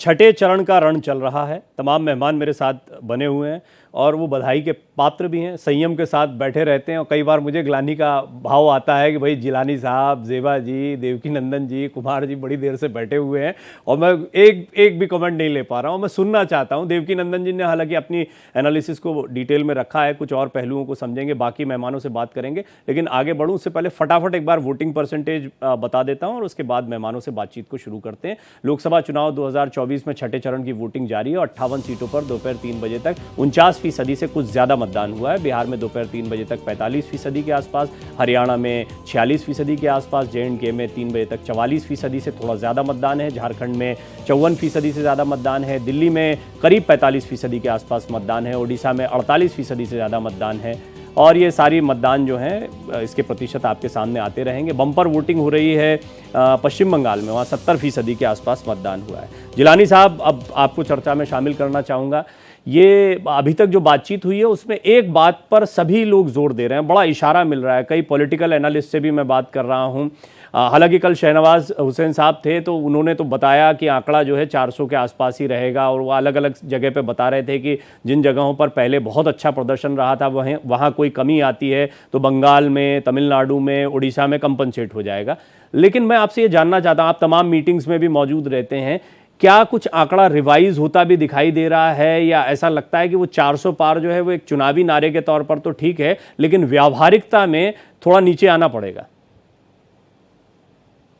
छठे चरण का रण चल रहा है। तमाम मेहमान मेरे साथ बने हुए हैं और वो बधाई के पात्र भी हैं, संयम के साथ बैठे रहते हैं और कई बार मुझे ग्लानि का भाव आता है कि भाई जिलानी साहब, जेबा जी, देवकी नंदन जी, कुमार जी बड़ी देर से बैठे हुए हैं और मैं एक भी कमेंट नहीं ले पा रहा हूँ। मैं सुनना चाहता हूँ। देवकी नंदन जी ने हालांकि अपनी एनालिसिस को डिटेल में रखा है, कुछ और पहलुओं को समझेंगे, बाकी मेहमानों से बात करेंगे, लेकिन आगे बढ़ूँ उससे पहले फटाफट एक बार वोटिंग परसेंटेज बता देता हूँ और उसके बाद मेहमानों से बातचीत को शुरू करते हैं। लोकसभा चुनाव 2024 में छठे चरण की वोटिंग जारी है और 58 सीटों पर दोपहर 3 बजे तक 49% से कुछ ज्यादा मतदान हुआ है। बिहार में दोपहर 3 बजे तक 45% के आसपास, हरियाणा में 46% के आसपास, J&K में 3 बजे तक 44% से थोड़ा ज्यादा मतदान है, झारखंड में 54% से ज्यादा मतदान है, दिल्ली में करीब 45% के आसपास मतदान है, ओडिशा में 48% से ज्यादा मतदान है और ये सारी मतदान जो है इसके प्रतिशत आपके सामने आते रहेंगे। बम्पर वोटिंग हो रही है पश्चिम बंगाल में, वहाँ 70% के आसपास मतदान हुआ है। जिलानी साहब, अब आपको चर्चा में शामिल करना चाहूँगा। ये अभी तक जो बातचीत हुई है उसमें एक बात पर सभी लोग जोर दे रहे हैं, बड़ा इशारा मिल रहा है, कई पॉलिटिकल एनालिस्ट से भी मैं बात कर रहा हूँ। हालांकि कल शहनवाज हुसैन साहब थे तो उन्होंने तो बताया कि आंकड़ा जो है 400 के आसपास ही रहेगा और वो अलग अलग जगह पे बता रहे थे कि जिन जगहों पर पहले बहुत अच्छा प्रदर्शन रहा था वहाँ कोई कमी आती है तो बंगाल में, तमिलनाडु में, उड़ीसा में कंपनसेट हो जाएगा। लेकिन मैं आपसे ये जानना चाहता हूँ, आप तमाम मीटिंग्स में भी मौजूद रहते हैं, क्या कुछ आंकड़ा रिवाइज होता भी दिखाई दे रहा है या ऐसा लगता है कि वो 400 पार जो है वो एक चुनावी नारे के तौर पर तो ठीक है लेकिन व्यावहारिकता में थोड़ा नीचे आना पड़ेगा?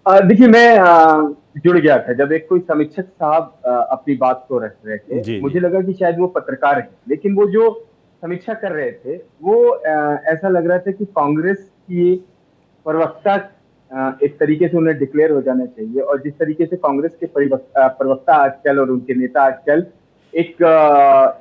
देखिए, मैं जुड़ गया था जब एक कोई समीक्षक साहब अपनी बात को रख रहे थे। जी जी। मुझे लगा कि शायद वो पत्रकार हैं, लेकिन वो जो समीक्षा कर रहे थे वो ऐसा लग रहा था कि कांग्रेस की प्रवक्ता एक तरीके से उन्हें डिक्लेयर हो जाना चाहिए। और जिस तरीके से कांग्रेस के प्रवक्ता आजकल और उनके नेता आजकल एक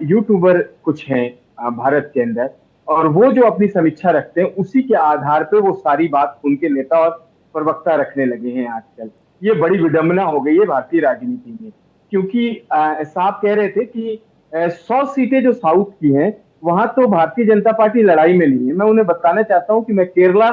यूट्यूबर कुछ हैं भारत के अंदर, और वो जो अपनी समीक्षा रखते हैं उसी के आधार पे वो सारी बात उनके नेता और प्रवक्ता रखने लगे हैं आजकल। ये बड़ी विडंबना हो गई है भारतीय राजनीति में, क्योंकि साहब कह रहे थे कि 100 सीटें जो साउथ की हैं वहां तो भारतीय जनता पार्टी लड़ाई में नहीं है। मैं उन्हें बताना चाहता हूं कि मैं केरला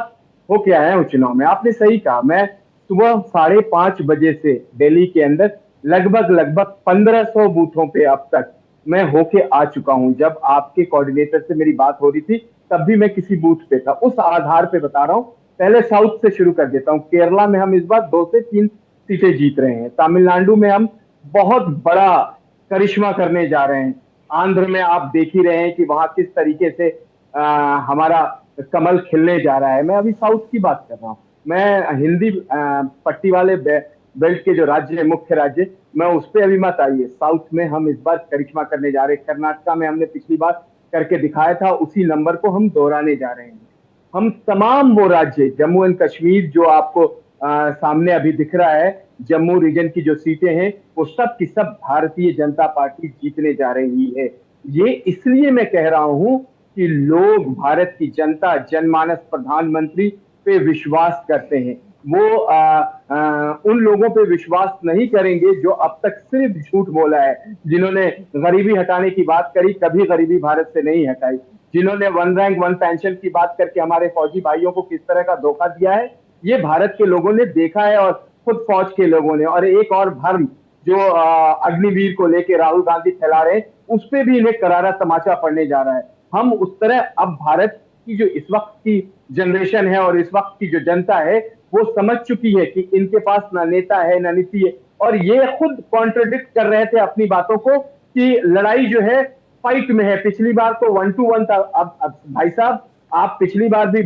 होके आया हूं चुनाव में। आपने सही कहा, मैं सुबह 5:30 बजे से दिल्ली के अंदर लगभग लगभग 1500 बूथों पे अब तक मैं होके आ चुका हूं। जब आपके कोऑर्डिनेटर से मेरी बात हो रही थी तब भी मैं किसी बूथ पे था। उस आधार पे बता रहा हूं। पहले साउथ से शुरू कर देता हूं। केरला में हम इस बार 2 से 3 सीटें जीत रहे हैं। तमिलनाडु में हम बहुत बड़ा करिश्मा करने जा रहे हैं। आंध्र में आप देख ही रहे हैं कि वहां किस तरीके से हमारा कमल खिलने जा रहा है। मैं अभी साउथ की बात कर रहा हूं। मैं हिंदी पट्टी वाले बेल्ट के जो राज्य है, मुख्य राज्य, मैं उस पर अभी मत आइए। साउथ में हम इस बार करिश्मा करने जा रहे हैं। कर्नाटका में हमने पिछली बार करके दिखाया था, उसी नंबर को हम दोहराने जा रहे हैं। हम तमाम वो राज्य, जम्मू एंड कश्मीर जो आपको सामने अभी दिख रहा है, जम्मू रीजन की जो सीटें हैं वो सब की सब भारतीय जनता पार्टी जीतने जा रही है। ये इसलिए मैं कह रहा हूं कि लोग, भारत की जनता, जनमानस प्रधानमंत्री पे विश्वास करते हैं। वो उन लोगों पे विश्वास नहीं करेंगे जो अब तक सिर्फ झूठ बोला है, जिन्होंने गरीबी हटाने की बात करी, कभी गरीबी भारत से नहीं हटाई, जिन्होंने वन रैंक वन पेंशन की बात करके हमारे फौजी भाइयों को किस तरह का धोखा दिया है, ये भारत के लोगों ने देखा है, और खुद फौज के लोगों ने। और एक और भ्रम जो अग्निवीर को लेके राहुल गांधी फैला रहे हैं, उस पर भी इन्हें करारा तमाचा पड़ने जा रहा है। हम उस तरह, अब भारत की जो इस वक्त की जनरेशन है और इस वक्त की जो जनता है वो समझ चुकी है कि इनके पास ना नेता है ना नीति है। और ये खुद कॉन्ट्रडिक्ट कर रहे थे अपनी बातों को कि लड़ाई जो है फाइट में है। पिछली बार तो 1-1 था। अब भाई साहब, आप पिछली बार भी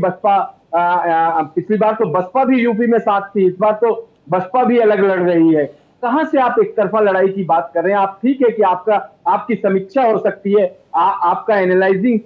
पिछली बार तो बसपा भी यूपी में साथ थी, इस बार तो बसपा भी अलग लड़ रही है। कहां से आप एक तरफा लड़ाई की बात कर रहे हैं? आप ठीक है कि आपकी समीक्षा हो सकती है, आपका एनालाइजिंग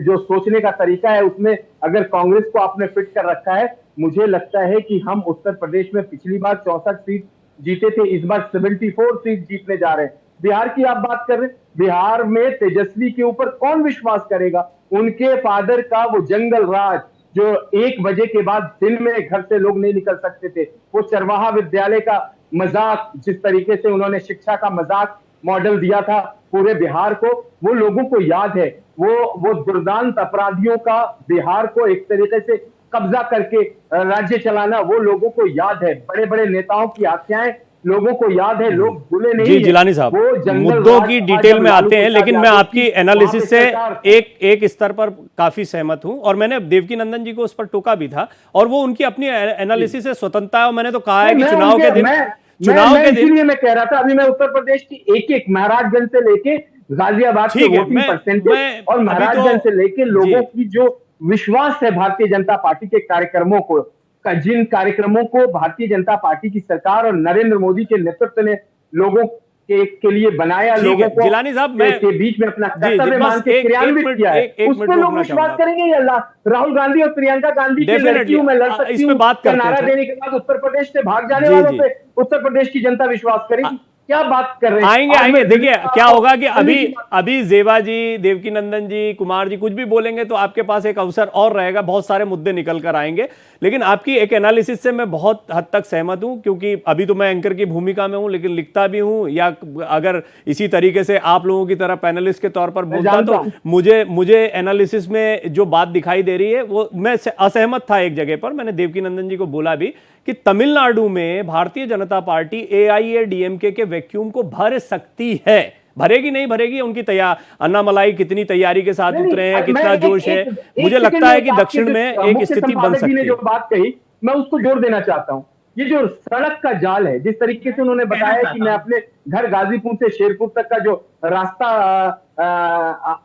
जो सोचने का तरीका है उसमें अगर कांग्रेस को आपने फिट कर रखा है। मुझे लगता है कि हम उत्तर प्रदेश में पिछली बार 64 सीट जीते थे, इस बार 74 सीट जीतने जा रहे हैं। बिहार की आप बात कर रहे हैं, बिहार में तेजस्वी के ऊपर कौन विश्वास करेगा? उनके फादर का वो जंगल राज, जो 1 बजे के बाद दिन में घर से लोग नहीं निकल सकते थे, वो चरवाहा विद्यालय का मजाक, जिस तरीके से उन्होंने शिक्षा का मजाक मॉडल दिया था पूरे बिहार को, वो लोगों को याद है। वो दुर्दांत अपराधियों का बिहार को एक तरीके से कब्जा करके राज्य चलाना वो लोगों को याद है। बड़े बड़े नेताओं की हत्याएं लोगों को याद है, लोग भूले नहीं जी है। जिलानी साहब, वो जंगल मुद्दों राज की था डिटेल जब में लालू आते हैं, प्रसाद लेकिन मैं यादव आपकी की वहां पे एनालिसिस से सरकार थी। एक स्तर पर काफी सहमत हूं, और मैंने देवकीनंदन जी को उस पर टोका भी था, और वो उनकी अपनी एनालिसिस से स्वतंत्रता है, और मैंने तो कहा है नहीं, कि मैं चुनाव उनके के दिन, मैं चुनाव के दिन, इसीलिए मैं कह रहा था, अभी मैं उत्तर प्रदेश की एक एक महाराजगंज से लेके गाजियाबाद के ठीक है, वोटिंग मैं परसेंटेज और अभी तो, महाराजगंज से लेके जी लोगों की जो विश्वास है भारतीय जनता पार्टी के कार्यक्रमों को, जिन कार्यक्रमों को भारतीय जनता पार्टी की सरकार और नरेंद्र मोदी के नेतृत्व ने लोगों के लिए बनाया, ठीक लोगों है को जिलानी साहब, के बीच में अपना जी जी कर्तव्य मान बस के क्रियान्वित किया है, एक उस मिनट पर लोग रोकना विश्वास चाहूंगा, करेंगे। या राहुल गांधी और प्रियंका गांधी की लड़की डेफिनेटली हूं, मैं लड़ सकती इस पे हूँ बात क्या करते हैं नारा थोड़ा, देने के बाद उत्तर प्रदेश से भाग जाने जी वालों जी पे उत्तर प्रदेश की जनता विश्वास करेगी? क्या बात कर रहे हैं? आएंगे आज आएंगे, मैं देखिए क्या होगा कि दिल्ली अभी की बात, अभी जेवा जी, देवकीनंदन जी, कुमार जी कुछ भी बोलेंगे तो आपके पास एक अवसर और रहेगा, बहुत सारे मुद्दे निकल कर आएंगे, लेकिन आपकी एक एनालिसिस से मैं बहुत हद तक सहमत हूं, क्योंकि अभी तो मैं एंकर की भूमिका में हूं, लेकिन लिखता भी हूं, या अगर इसी तरीके से आप लोगों की तरह पैनलिस्ट के तौर पर मैं बोलता जानता तो हूं। मुझे एनालिसिस में जो बात दिखाई दे रही है वो मैं असहमत था एक जगह पर, मैंने देवकीनंदन जी को बोला भी कि तमिलनाडु में भारतीय जनता पार्टी एआईएडीएमके के वैक्यूम को भर सकती है, भरेगी नहीं भरेगी उनकी तैयार, अन्नामलाई कितनी तैयारी के साथ नहीं उतरे हैं, नहीं, मैं कितना जोश है, मुझे लगता है कि दक्षिण में एक मुख्य स्थिति बन संपादक जी ने सकती जो है। बात कही, मैं उसको जोड़ देना चाहता हूं। ये जो सड़क का जाल है, जिस तरीके से उन्होंने बताया कि मैं अपने घर गाजीपुर से शेरपुर तक का जो रास्ता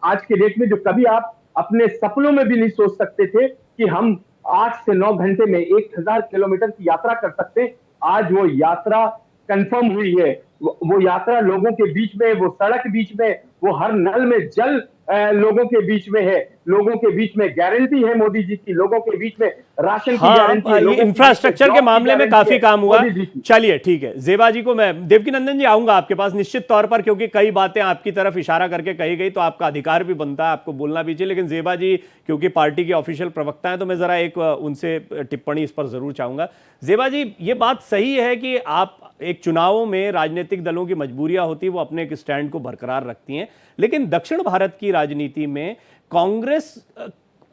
आज के डेट में, जो कभी आप अपने सपनों में भी नहीं सोच सकते थे कि हम 8 से 9 घंटे में 1000 किलोमीटर की यात्रा कर सकते हैं, आज वो यात्रा कंफर्म हुई है। वो यात्रा लोगों के बीच में, वो सड़क बीच में, वो हर नल में जल लोगों के बीच में है, लोगों के बीच में गारंटी है मोदी जी की, लोगों के बीच में राशन की गारंटी है, हाँ, ये लोगों के बीच में इंफ्रास्ट्रक्चर के जॉब की मामले में गारंटी काफी है काम हुआ। मोदी जी की। चलिए ठीक है, जेबा जी को मैं, देवकीनंदन जी आऊंगा आपके पास निश्चित तौर पर, क्योंकि कई बातें आपकी तरफ इशारा करके कही गई तो आपका अधिकार भी बनता है, आपको बोलना भी चाहिए, लेकिन जेबा जी क्योंकि पार्टी के ऑफिशियल प्रवक्ता हैं तो मैं जरा एक उनसे टिप्पणी इस पर जरूर चाहूंगा। जेबा जी, ये बात सही है कि आप एक चुनावों में राजनीतिक दलों की मजबूरियां होती है, वो अपने एक स्टैंड को बरकरार रखती हैं, लेकिन दक्षिण भारत की राजनीति में कांग्रेस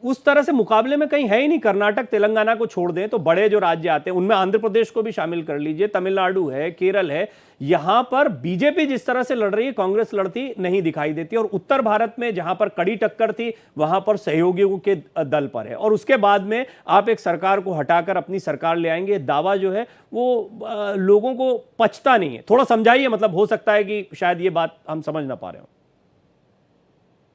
उस तरह से मुकाबले में कहीं है ही नहीं। कर्नाटक तेलंगाना को छोड़ दें तो बड़े जो राज्य आते हैं उनमें आंध्र प्रदेश को भी शामिल कर लीजिए, तमिलनाडु है, केरल है, यहां पर बीजेपी जिस तरह से लड़ रही है कांग्रेस लड़ती नहीं दिखाई देती, और उत्तर भारत में जहां पर कड़ी टक्कर थी वहां पर सहयोगियों के दल पर है, और उसके बाद में आप एक सरकार को हटाकर अपनी सरकार ले आएंगे, दावा जो है वो लोगों को पचता नहीं है। थोड़ा समझाइए, मतलब हो सकता है कि शायद ये बात हम समझ ना पा रहे हो।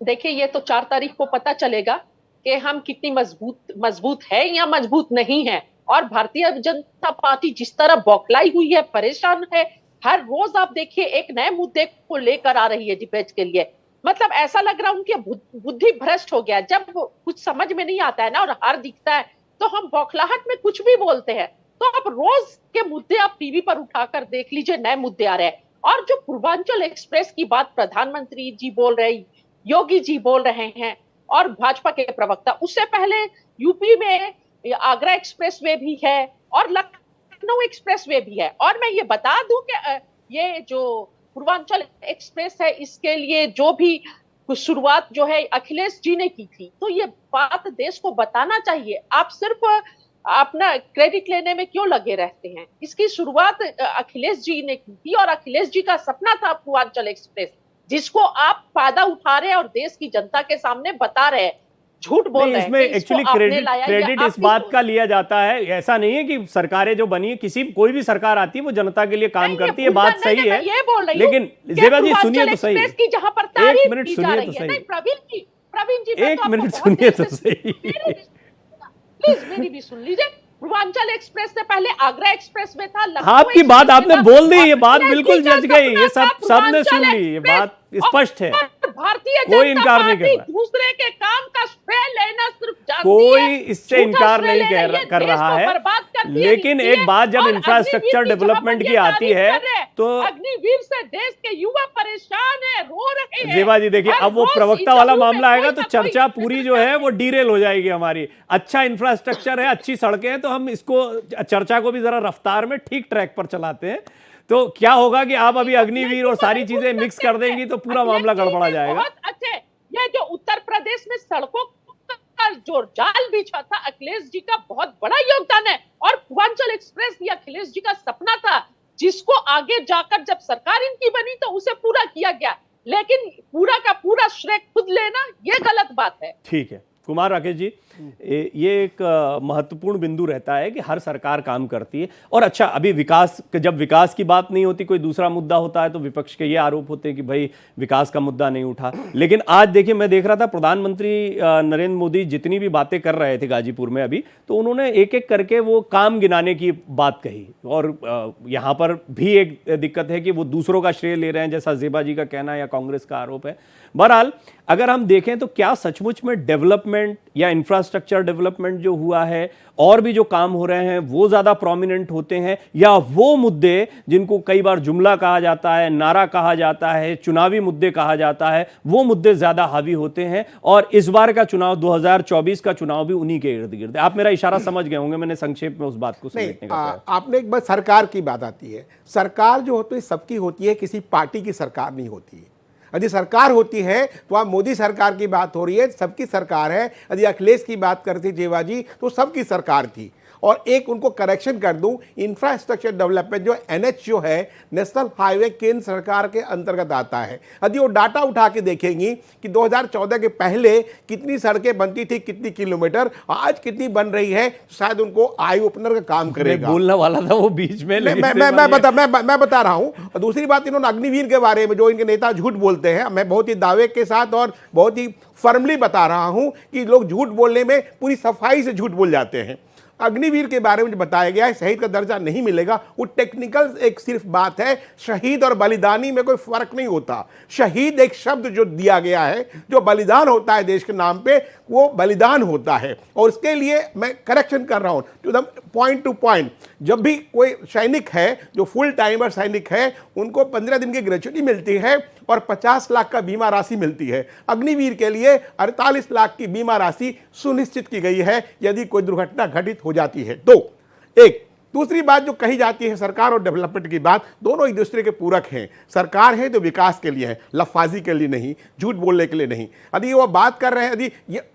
देखिए, ये तो 4 तारीख को पता चलेगा कि हम कितनी मजबूत है या मजबूत नहीं है। और भारतीय जनता पार्टी जिस तरह बौखलाई हुई है, परेशान है, हर रोज आप देखिए एक नए मुद्दे को लेकर आ रही है डिबेट के लिए। मतलब ऐसा लग रहा है उनकी बुद्धि भ्रष्ट हो गया। जब कुछ समझ में नहीं आता है ना और हार दिखता है तो हम बौखलाहट में कुछ भी बोलते हैं। तो अब रोज के मुद्दे आप टीवी पर उठाकर देख लीजिए, नए मुद्दे आ रहे हैं। और जो पूर्वांचल एक्सप्रेस की बात प्रधानमंत्री जी बोल रहे, योगी जी बोल रहे हैं और भाजपा के प्रवक्ता, उससे पहले यूपी में आगरा एक्सप्रेस वे भी है और लखनऊ एक्सप्रेस वे भी है। और मैं ये बता दूं कि ये जो पूर्वांचल एक्सप्रेस है, इसके लिए जो भी शुरुआत जो है अखिलेश जी ने की थी, तो ये बात देश को बताना चाहिए। आप सिर्फ अपना क्रेडिट लेने में क्यों लगे रहते हैं? इसकी शुरुआत अखिलेश जी ने की थी और अखिलेश जी का सपना था पूर्वांचल एक्सप्रेस, जिसको आप फायदा उठा रहे हैं और देश की जनता के सामने बता रहे हैं, झूठ बोल रहे हैं। इसमें एक्चुअली क्रेडिट इस बात का लिया जाता है, ऐसा नहीं है कि सरकारें जो बनी है, कोई भी सरकार आती है वो जनता के लिए काम करती है, बात सही है, लेकिन जेबा जी सुनिए तो सही, एक मिनट सुनिए तो सही, प्रवीण जी एक मिनट सुनिए तो सही, प्लीज मेरी भी सुन लीजिए। पूर्वांचल एक्सप्रेस से पहले आगरा एक्सप्रेस में था, आपकी बात आपने बोल दी, ये बात बिल्कुल जज गई, ये सबने सुन ली, ये बात स्पष्ट है, भारतीय कोई इनकार नहीं कर रहा, दूसरे के काम का श्रेय लेना सिर्फ जानती कोई है, इससे इनकार नहीं कर रहा है, लेकिन एक बात जब इंफ्रास्ट्रक्चर डेवलपमेंट की आती है तो अग्निवीर से देश के युवा परेशान है, रो रहे हैं। जेबा जी देखिए, अब वो प्रवक्ता वाला मामला आएगा तो चर्चा पूरी जो है वो डीरेल हो जाएगी हमारी। अच्छा इंफ्रास्ट्रक्चर है, अच्छी सड़कें हैं, तो हम इसको चर्चा को भी जरा रफ्तार में ठीक ट्रैक पर चलाते हैं। तो क्या होगा कि आप अभी अग्निवीर और सारी चीजें मिक्स कर देंगी तो पूरा मामला गड़बड़ा जाएगा। बहुत अच्छे, ये जो उत्तर प्रदेश में सड़कों का जो जाल बिछा था, अखिलेश जी का बहुत बड़ा योगदान है। और पूर्वांचल एक्सप्रेस भी अखिलेश जी का सपना था, जिसको आगे जाकर जब सरकार इनकी बनी तो उसे पूरा किया गया, लेकिन पूरा का पूरा श्रेय खुद लेना ये गलत बात है। ठीक है कुमार राकेश जी, ये एक महत्वपूर्ण बिंदु रहता है कि हर सरकार काम करती है और अच्छा, अभी जब विकास की बात नहीं होती, कोई दूसरा मुद्दा होता है तो विपक्ष के ये आरोप होते हैं कि भाई विकास का मुद्दा नहीं उठा। लेकिन आज देखिए, मैं देख रहा था प्रधानमंत्री नरेंद्र मोदी जितनी भी बातें कर रहे थे गाजीपुर में अभी, तो उन्होंने एक एक करके वो काम गिनाने की बात कही। और यहाँ पर भी एक दिक्कत है कि वो दूसरों का श्रेय ले रहे हैं, जैसा जेबा जी का कहना है या कांग्रेस का आरोप है। बहरहाल अगर हम देखें तो क्या सचमुच में डेवलपमेंट या इंफ्रास्ट्रक्चर डेवलपमेंट जो हुआ है और भी जो काम हो रहे हैं वो ज्यादा प्रोमिनेंट होते हैं, या वो मुद्दे जिनको कई बार जुमला कहा जाता है, नारा कहा जाता है, चुनावी मुद्दे कहा जाता है, वो मुद्दे ज्यादा हावी होते हैं? और इस बार का चुनाव 2024 का चुनाव भी उन्हीं के इर्द गिर्द है। आप मेरा इशारा समझ गए होंगे, मैंने संक्षेप में उस बात को समेटने का प्रयास। आपने एक बार सरकार की बात आती है, सरकार जो होती है सबकी होती है, किसी पार्टी की सरकार नहीं होती है। यदि सरकार होती है तो आप मोदी सरकार की बात हो रही है, सबकी सरकार है। यदि अखिलेश की बात करती जेवा जी तो सबकी सरकार थी। और एक उनको करेक्शन कर दूं, इंफ्रास्ट्रक्चर डेवलपमेंट जो एनएच जो है, नेशनल हाईवे, केंद्र सरकार के अंतर्गत आता है। यदि वो डाटा उठा के देखेंगी कि 2014 के पहले कितनी सड़कें बनती थी, कितनी किलोमीटर, आज कितनी बन रही है, शायद उनको आई ओपनर का काम करेगा। बोलने वाला था वो बीच में, मैं बता रहा हूं। दूसरी बात, इन्होंने अग्निवीर के बारे में जो इनके नेता झूठ बोलते हैं, मैं बहुत ही दावे के साथ और बहुत ही फर्मली बता रहा हूं कि लोग झूठ बोलने में पूरी सफाई से झूठ बोल जाते हैं। अग्निवीर के बारे में जो बताया गया है, शहीद का दर्जा नहीं मिलेगा, वो टेक्निकल एक सिर्फ बात है। शहीद और बलिदानी में कोई फर्क नहीं होता। शहीद एक शब्द जो दिया गया है, जो बलिदान होता है देश के नाम पे, वो बलिदान होता है। और इसके लिए मैं करेक्शन कर रहा हूं to the point to point. जब भी कोई सैनिक है जो फुल टाइमर सैनिक है, उनको 15 दिन की ग्रेच्युटी मिलती है और 50 लाख का बीमा राशि मिलती है। अग्निवीर के लिए 48 लाख की बीमा राशि सुनिश्चित की गई है यदि कोई दुर्घटना घटित हो जाती है तो। एक दूसरी बात जो कही जाती है, सरकार और डेवलपमेंट की बात, दोनों एक दूसरे के पूरक हैं। सरकार है तो विकास के लिए है, लफाजी के लिए नहीं, झूठ बोलने के लिए नहीं। यदि वो बात कर रहे हैं, यदि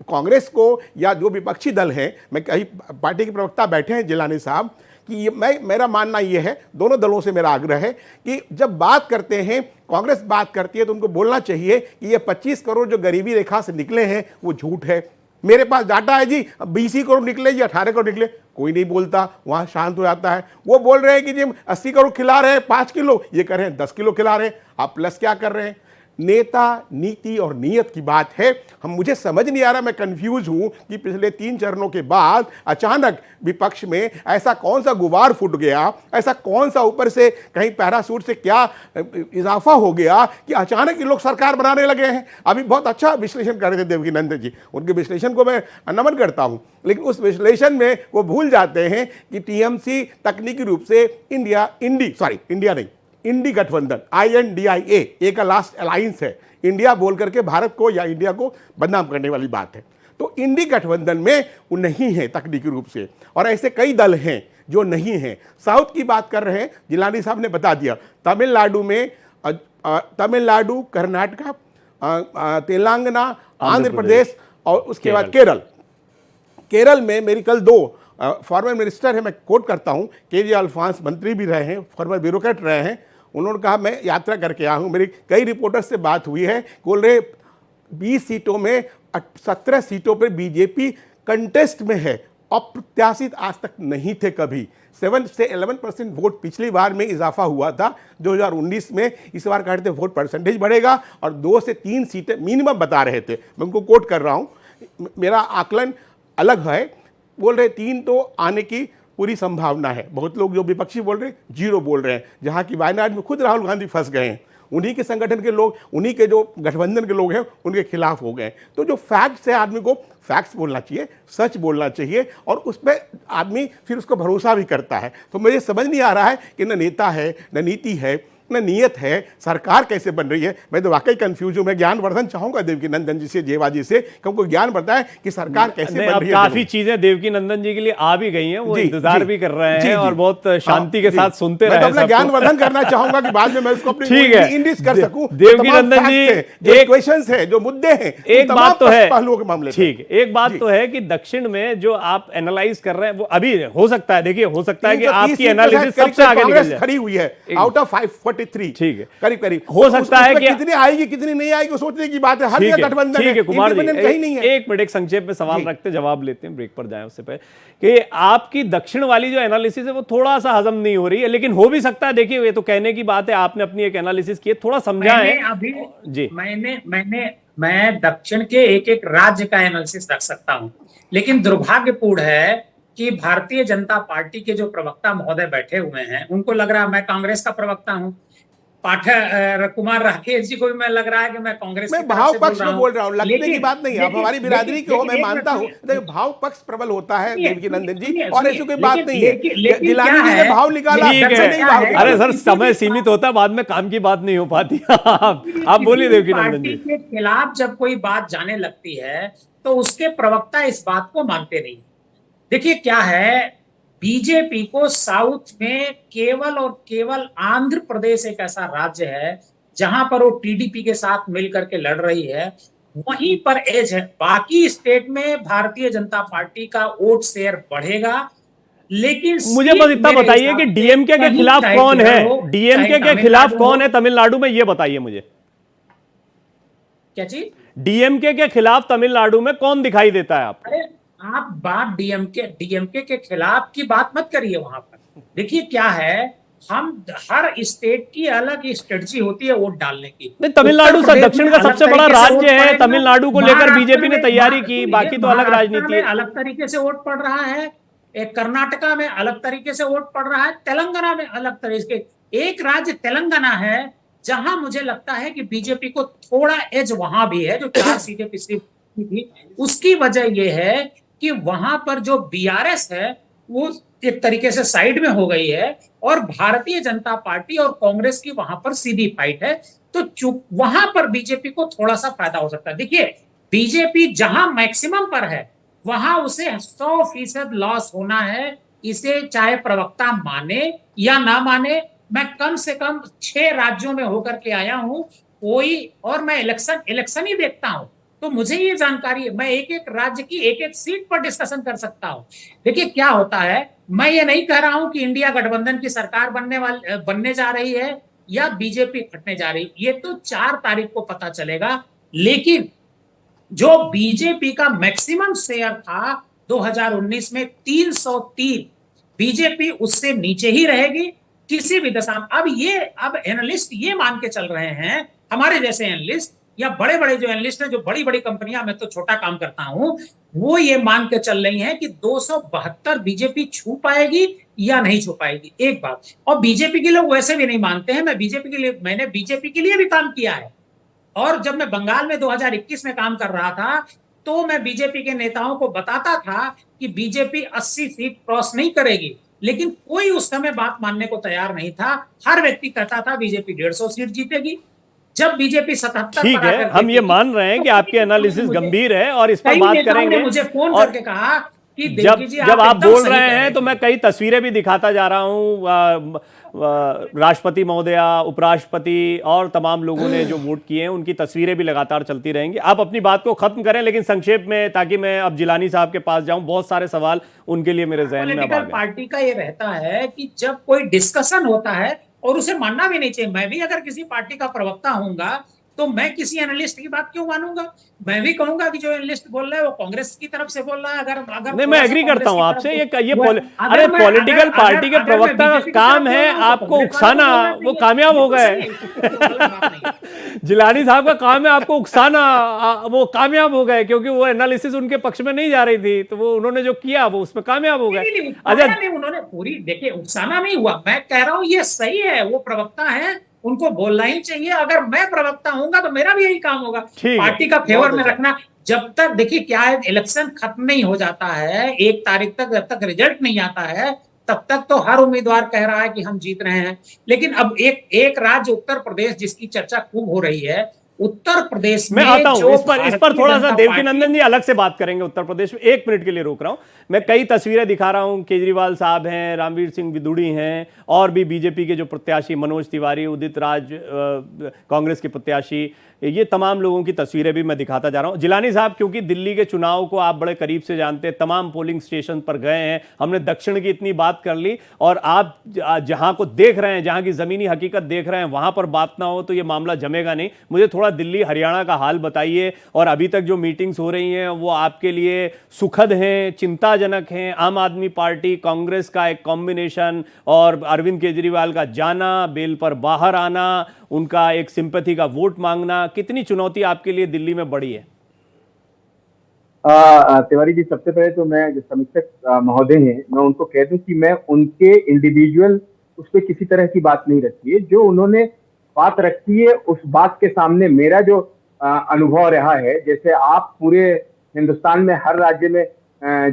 कांग्रेस को या जो विपक्षी दल है, मैं कई पार्टी के प्रवक्ता बैठे हैं जिलानी साहब, कि मेरा मानना यह है, दोनों दलों से मेरा आग्रह है कि जब बात करते हैं, कांग्रेस बात करती है तो उनको बोलना चाहिए कि ये 25 करोड़ जो गरीबी रेखा से निकले हैं वो झूठ है। मेरे पास डाटा है जी, 20 करोड़ निकले या 18 करोड़ निकले, कोई नहीं बोलता, वहां शांत हो जाता है। वो बोल रहे हैं कि जी 80 करोड़ खिला रहे हैं 5 किलो, ये कर रहे हैं 10 किलो खिला रहे हैं, आप प्लस क्या कर रहे हैं? नेता, नीति और नीयत की बात है। मुझे समझ नहीं आ रहा, मैं कंफ्यूज हूं कि पिछले 3 चरणों के बाद अचानक विपक्ष में ऐसा कौन सा गुबार फूट गया, ऐसा कौन सा ऊपर से कहीं पैरासूट से क्या इजाफा हो गया कि अचानक ये लोग सरकार बनाने लगे हैं। अभी बहुत अच्छा विश्लेषण कर रहे थे देवकीनंदन जी, उनके विश्लेषण को मैं नमन करता हूं, लेकिन उस विश्लेषण में वो भूल जाते हैं कि टीएमसी तकनीकी रूप से इंडी गठबंधन, INDIA, ए का लास्ट अलायंस है। इंडिया बोल करके भारत को या इंडिया को बदनाम करने वाली बात है। तो इंडी गठबंधन में वो नहीं है तकनीकी रूप से, और ऐसे कई दल हैं जो नहीं हैं। साउथ की बात कर रहे हैं, जिलानी साहब ने बता दिया, तमिलनाडु में तमिलनाडु, कर्नाटका, तेलंगाना, आंध्र प्रदेश और उसके बाद केरल में मेरी कल 2 फॉर्मर मिनिस्टर है, मैं कोट करता हूं, KJ अल्फांस मंत्री भी रहे हैं, फॉर्मर ब्यूरोक्रेट रहे हैं, उन्होंने कहा मैं यात्रा करके आया हूं, मेरी कई रिपोर्टर्स से बात हुई है, बोल रहे 20 सीटों में 17 सीटों पर बीजेपी कंटेस्ट में है। अप्रत्याशित आज तक नहीं थे कभी। 7 से 11% वोट पिछली बार में इजाफा हुआ था 2019 में, इस बार कहते थे वोट परसेंटेज बढ़ेगा और 2 से 3 सीटें मिनिमम बता रहे थे। मैं उनको कोट कर रहा हूं, मेरा आकलन अलग है, बोल रहे 3 तो आने की पूरी संभावना है। बहुत लोग जो विपक्षी बोल रहे हैं 0 बोल रहे हैं, जहां की वायनाड में खुद राहुल गांधी फंस गए हैं, उन्हीं के संगठन के लोग, उन्हीं के जो गठबंधन के लोग हैं उनके खिलाफ हो गए। तो जो फैक्ट्स है, आदमी को फैक्ट्स बोलना चाहिए, सच बोलना चाहिए, और उस पर आदमी फिर उसको भरोसा भी करता है। तो मुझे समझ नहीं आ रहा है कि न नेता है, न नीति है, न नियत है, सरकार कैसे बन रही है, मैं तो वाकई कंफ्यूज हूं। मैं ज्ञानवर्धन चाहूंगा देवकीनंदन जी से, जेवा जी से, क्योंकि ज्ञान बताए कि सरकार कैसे बन रही है। काफी चीजें देवकीनंदन जी के लिए आ भी गई हैं, वो इंतजार भी कर रहे हैं और बहुत शांति के साथ सुनते रहे। मैं तो अपना ज्ञानवर्धन करना चाहूंगा कि बाद में मैं उसको अपनी इंडिस कर सकूं। देवकीनंदन जी, एक क्वेश्चंस है, जो मुद्दे हैं, एक बात तो है, पहलुओं के मामले, ठीक, एक बात तो है कि दक्षिण में जो आप एनालाइज कर रहे हैं वो अभी हो सकता है, देखिए हो सकता है कि आपकी एनालिसिस सबसे आगे निकल जाए। खड़ी हुई है आउट ऑफ 543, ठीक है, करीब करीब हो सकता है कि कितनी आएगी कितनी नहीं आएगी सोचने की बात है। हर जगह गठबंधन है, कुमार जी, कहीं नहीं है। एक मिनट, एक संक्षेप में सवाल रखते, जवाब लेते हैं, ब्रेक पर जाएं उससे पहले, कि आपकी दक्षिण वाली जो एनालिसिस है वो थोड़ा सा हजम नहीं हो रही है, लेकिन हो भी सकता है, देखिए ये तो कहने की बात है, आपने अपनी एक एनालिसिस की है, थोड़ा समझाएं। अभी जी, मैं दक्षिण के एक एक राज्य का एनालिसिस रख सकता हूं, लेकिन दुर्भाग्यपूर्ण है कि भारतीय जनता पार्टी के जो प्रवक्ता महोदय बैठे हुए हैं, उनको लग रहा है मैं कांग्रेस का प्रवक्ता हूं। पाठक कुमार राकेश जी को भी मैं लग रहा है कि मैं कांग्रेस मैं भाव पक्ष में बोल रहा हूं, लगने की बात नहीं है। आप हमारी बिरादरी के हो, मैं मानता हूं, लेकिन भाव पक्ष प्रबल होता है देवकीनंदन जी, और ऐसी कोई बात नहीं है। जिलानी जी ने भाव निकाला, अरे सर समय सीमित होता है, बाद में काम की बात नहीं हो पाती। आप बोलिए देवकीनंदन जी। के खिलाफ जब कोई बात जाने लगती है तो उसके प्रवक्ता इस बात को मानते नहीं। देखिए क्या है, बीजेपी को साउथ में केवल और केवल आंध्र प्रदेश एक ऐसा राज्य है जहां पर वो टीडीपी के साथ मिलकर के लड़ रही है, वहीं पर एज है। बाकी स्टेट में भारतीय जनता पार्टी का वोट शेयर बढ़ेगा, लेकिन मुझे बस इतना बताइए कि डीएमके के खिलाफ कौन है, डीएमके के खिलाफ कौन है तमिलनाडु में, ये बताइए मुझे। क्या चीज? डीएमके के खिलाफ तमिलनाडु में कौन दिखाई देता है आपको? आप बात डीएमके के खिलाफ की बात मत करिए। वहां पर देखिए क्या है, हम हर स्टेट की अलग स्ट्रेटजी होती है वोट डालने की। नहीं, तमिलनाडु दक्षिण का सबसे बड़ा राज्य है, तमिलनाडु को लेकर बीजेपी ने तैयारी की, बाकी तो अलग राजनीति है। अलग तरीके से वोट पड़ रहा है, कर्नाटका में अलग तरीके से वोट पड़ रहा है, तेलंगाना में अलग तरीके। एक राज्य तेलंगाना है जहां मुझे लगता है कि बीजेपी को थोड़ा एज वहां भी है, जो 4 सीटें पिछली थी। उसकी वजह यह है कि वहां पर जो बीआरएस है वो एक तरीके से साइड में हो गई है, और भारतीय जनता पार्टी और कांग्रेस की वहां पर सीधी फाइट है। तो वहां पर बीजेपी को थोड़ा सा फायदा हो सकता है। देखिए, बीजेपी जहां मैक्सिमम पर है वहां उसे 100% लॉस होना है, इसे चाहे प्रवक्ता माने या ना माने। मैं कम से कम 6 राज्यों में होकर के आया हूं, और मैं इलेक्शन ही देखता हूं, तो मुझे ये जानकारी है। मैं एक एक राज्य की एक एक सीट पर डिस्कशन कर सकता हूं। देखिए क्या होता है, मैं ये नहीं कह रहा हूं कि इंडिया गठबंधन की सरकार बनने जा रही है या बीजेपी फटने जा रही है, ये तो 4 तारीख को पता चलेगा। लेकिन जो बीजेपी का मैक्सिमम शेयर था 2019 में 303, बीजेपी उससे नीचे ही रहेगी किसी भी दशा में। अब एनालिस्ट ये मान के चल रहे हैं, हमारे जैसे एनालिस्ट या बड़े बड़े जो एनालिस्ट हैं, जो बड़ी बड़ी कंपनियां, मैं तो छोटा काम करता हूं, वो ये मान के चल रही हैं कि 272 बीजेपी छू पाएगी या नहीं छू पाएगी। एक बात, और बीजेपी के लोग वैसे भी नहीं मानते हैं। मैंने बीजेपी के लिए भी काम किया है, और जब मैं बंगाल में 2021 में काम कर रहा था तो मैं बीजेपी के नेताओं को बताता था कि बीजेपी 80 सीट क्रॉस नहीं करेगी, लेकिन कोई उस समय बात मानने को तैयार नहीं था। हर व्यक्ति कहता था बीजेपी 150 सीट जीतेगी। जब बीजेपी 77, ठीक है, हम ये मान रहे हैं कि आपकी एनालिसिस गंभीर है और इस पर बात करेंगे। मुझे फोन करके कहा कि जब आप बोल रहे हैं तो मैं कई तस्वीरें भी दिखाता जा रहा हूं, राष्ट्रपति महोदया, उपराष्ट्रपति और तमाम लोगों ने जो वोट किए हैं उनकी तस्वीरें भी लगातार चलती रहेंगी। आप अपनी बात को खत्म करें, लेकिन संक्षेप में, ताकि मैं अब जिलानी साहब के पास जाऊं। बहुत सारे सवाल उनके लिए मेरे जहन में अब आ गए। पार्टी का ये रहता है कि जब कोई डिस्कशन होता है, और उसे मानना भी नहीं चाहिए। मैं भी अगर किसी पार्टी का प्रवक्ता होऊंगा तो मैं किसी एनालिस्ट की बात क्यों मानूंगा? मैं भी कहूंगा कि जो एनालिस्ट बोल रहा है वो कांग्रेस की तरफ से बोल रहा है। अगर नहीं, मैं एग्री करता हूं आपसे। अरे पॉलिटिकल पार्टी के प्रवक्ता का काम है आपको उकसाना, वो कामयाब हो गए। जिलानी साहब का काम है आपको उकसाना, वो कामयाब हो गए, क्योंकि वो एनालिसिस उनके पक्ष में नहीं जा रही थी, तो वो उन्होंने जो किया वो उसमें कामयाब हो गए। अच्छा, उन्होंने पूरी, देखिए उकसाना नहीं हुआ। मैं कह रहा हूं ये सही है, वो प्रवक्ता है, उनको बोलना ही चाहिए। अगर मैं प्रवक्ता होऊंगा तो मेरा भी यही काम होगा, पार्टी का फेवर में रखना। जब तक, देखिए क्या है, इलेक्शन खत्म नहीं हो जाता है 1 तारीख तक, जब तक रिजल्ट नहीं आता है तब तक तो हर उम्मीदवार कह रहा है कि हम जीत रहे हैं। लेकिन अब एक राज्य उत्तर प्रदेश जिसकी चर्चा खूब हो रही है, उत्तर प्रदेश मैं में आता हूं जो इस पर भारतीय थोड़ा सा जनता देवकीनंदन जी अलग से बात करेंगे। उत्तर प्रदेश में 1 मिनट के लिए रोक रहा हूं। मैं कई तस्वीरें दिखा रहा हूं, केजरीवाल साहब हैं, रामवीर सिंह विदुड़ी हैं, और भी बीजेपी के जो प्रत्याशी मनोज तिवारी, उदित राज कांग्रेस के प्रत्याशी, ये तमाम लोगों की तस्वीरें भी मैं दिखाता जा रहा हूं। जिलानी साहब, क्योंकि दिल्ली के चुनाव को आप बड़े करीब से जानते हैं, तमाम पोलिंग स्टेशन पर गए हैं, हमने दक्षिण की इतनी बात कर ली, और आप जहां को देख रहे हैं, जहां की जमीनी हकीकत देख रहे हैं, वहां पर बात ना हो तो ये मामला जमेगा नहीं। मुझे थोड़ा दिल्ली हरियाणा का हाल बताइए, और अभी तक जो मीटिंग्स हो रही हैं वो आपके लिए सुखद हैं, चिंताजनक हैं? आम आदमी पार्टी कांग्रेस का एक कॉम्बिनेशन, और अरविंद केजरीवाल का जाना, बेल पर बाहर आना, उनका एक सिंपैथी का वोट मांगना, कितनी चुनौती आपके लिए दिल्ली में बड़ी है? तिवारी जी, सबसे पहले तो मैं जो समीक्षक महोदय हैं, मैं उनको कह दूं कि मैं उनके इंडिविजुअल उस पर किसी तरह की बात नहीं रखी है। जो उन्होंने बात रखी है उस बात के सामने मेरा जो अनुभव रहा है, जैसे आप पूरे हिंदुस्तान में हर राज्य में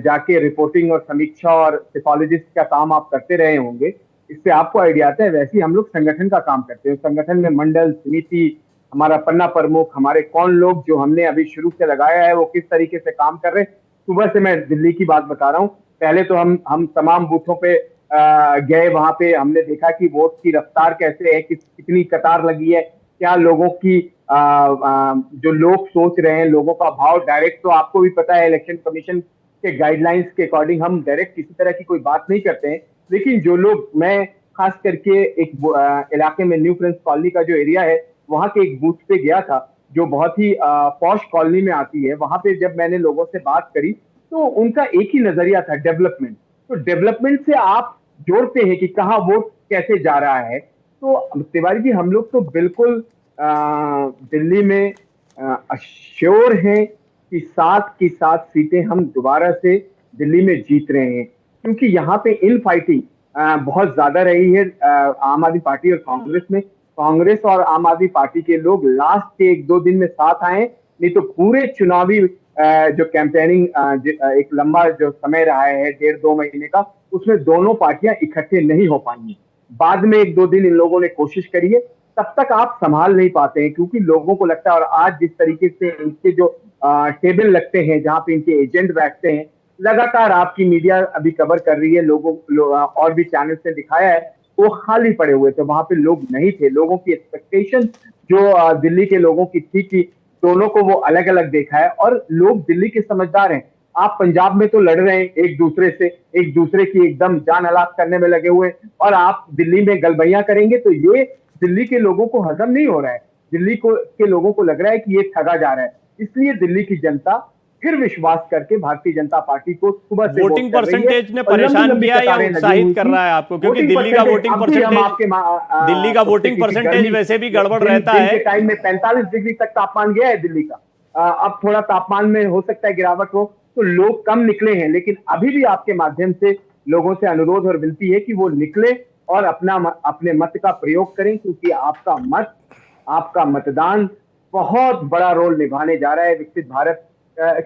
जाके रिपोर्टिंग और समीक्षा और सिफोलॉजिस्ट का काम आप करते रहे होंगे, इससे आपको आइडिया आता है। वैसे ही हम लोग संगठन का काम करते हैं, संगठन में मंडल, समिति, हमारा पन्ना प्रमुख, हमारे कौन लोग जो हमने अभी शुरू से लगाया है वो किस तरीके से काम कर रहे हैं। सुबह से मैं दिल्ली की बात बता रहा हूँ। पहले तो हम तमाम बूथों पे गए, वहां पे हमने देखा कि वोट की रफ्तार कैसे है, कितनी कतार लगी है, क्या लोगों की जो लोग सोच रहे हैं, लोगों का भाव। डायरेक्ट तो आपको भी पता है इलेक्शन कमीशन के गाइडलाइंस के अकॉर्डिंग हम डायरेक्ट किसी तरह की कोई बात नहीं करते हैं, लेकिन जो लोग, मैं खास करके एक इलाके में न्यू फ्रेंड्स कॉलोनी का जो एरिया है, वहां के एक बूथ पे गया था जो बहुत ही पॉश कॉलोनी में आती है। वहां पे जब मैंने लोगों से बात करी तो उनका एक ही नजरिया था, डेवलपमेंट। तो डेवलपमेंट से आप जोड़ते हैं कि कहाँ वोट कैसे जा रहा है। तो तिवारी जी, हम लोग तो बिल्कुल दिल्ली में श्योर हैं कि 7 की 7 सीटें हम दोबारा से दिल्ली में जीत रहे हैं, क्योंकि यहाँ पे इन फाइटिंग बहुत ज्यादा रही है आम आदमी पार्टी और कांग्रेस में। कांग्रेस और आम आदमी पार्टी के लोग लास्ट के 1-2 दिन में साथ आए, नहीं तो पूरे चुनावी जो कैंपेनिंग एक लंबा जो समय रहा है 1.5-2 महीने का, उसमें दोनों पार्टियां इकट्ठे नहीं हो पाई। बाद में 1-2 दिन इन लोगों ने कोशिश करी है, तब तक आप संभाल नहीं पाते हैं, क्योंकि लोगों को लगता है, और आज जिस तरीके से इनके जो टेबल लगते हैं जहां पे इनके एजेंट बैठते हैं, लगातार आपकी मीडिया अभी कवर कर रही है, और भी चैनल से दिखाया है, वो खाली पड़े हुए थे, वहां पे लोग नहीं थे। लोगों की एक्सपेक्टेशन जो दिल्ली के लोगों की थी कि दोनों को वो अलग अलग देखा है, और लोग दिल्ली के समझदार हैं। आप पंजाब में तो लड़ रहे हैं एक दूसरे से, एक दूसरे की एकदम जान हलाक करने में लगे हुए, और आप दिल्ली में गलबैया करेंगे, तो ये दिल्ली के लोगों को हजम नहीं हो रहा है। दिल्ली के लोगों को लग रहा है कि ये ठगा जा रहा है। इसलिए दिल्ली की जनता फिर विश्वास करके भारतीय जनता पार्टी को सुबह से वोटिंग परसेंटेज ने परेशान किया या उत्साहित कर रहा है आपको? क्योंकि दिल्ली का वोटिंग परसेंटेज, दिल्ली का वोटिंग परसेंटेज वैसे भी गड़बड़ रहता है। टाइम में 45 डिग्री तक तापमान गया है दिल्ली का। अब थोड़ा तापमान में हो सकता है गिरावट हो, तो लोग कम निकले हैं, लेकिन अभी भी आपके माध्यम से लोगों से अनुरोध और विनती है कि वो निकले और अपने मत का प्रयोग करें, क्योंकि आपका मत, आपका मतदान बहुत बड़ा रोल निभाने जा रहा है विकसित भारत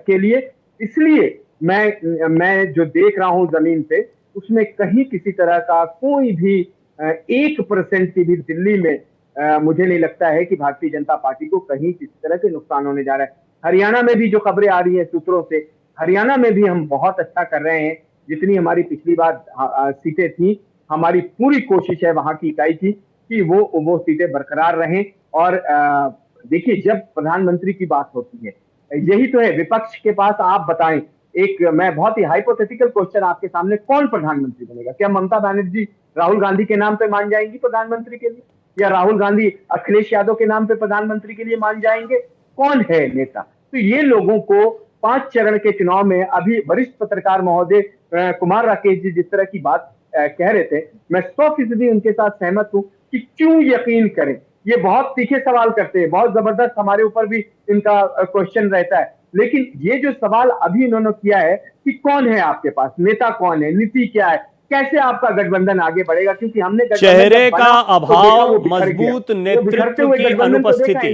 के लिए। इसलिए मैं जो देख रहा हूं जमीन पे, उसमें कहीं किसी तरह का कोई भी 1% की भी दिल्ली में मुझे नहीं लगता है कि भारतीय जनता पार्टी को कहीं किसी तरह के नुकसान होने जा रहा है। हरियाणा में भी जो खबरें आ रही है सूत्रों से, हरियाणा में भी हम बहुत अच्छा कर रहे हैं। जितनी हमारी पिछली बार सीटें थी, हमारी पूरी कोशिश है वहां की इकाई की कि वो सीटें बरकरार रहें। और देखिए, जब प्रधानमंत्री की बात होती है, यही तो है विपक्ष के पास, आप बताएं, मैं बहुत ही हाइपोथेटिकल क्वेश्चन आपके सामने, कौन प्रधानमंत्री बनेगा? क्या ममता बनर्जी राहुल गांधी के नाम पे मान जाएंगी प्रधानमंत्री के लिए, या राहुल गांधी अखिलेश यादव के नाम पे प्रधानमंत्री के लिए मान जाएंगे? कौन है नेता? तो ये लोगों को 5 चरण के चुनाव में, अभी वरिष्ठ पत्रकार महोदय कुमार राकेश जी जिस तरह की बात कह रहे थे, मैं 100% उनके साथ सहमत हूं कि क्यों यकीन करें। ये बहुत तीखे सवाल करते हैं, बहुत जबरदस्त, हमारे ऊपर भी इनका क्वेश्चन रहता है, लेकिन ये जो सवाल अभी इन्होंने किया है कि कौन है आपके पास, नेता कौन है, नीति क्या है, कैसे आपका गठबंधन आगे बढ़ेगा? क्योंकि हमने चेहरे का अभाव, मजबूत नेतृत्व की अनुपस्थिति,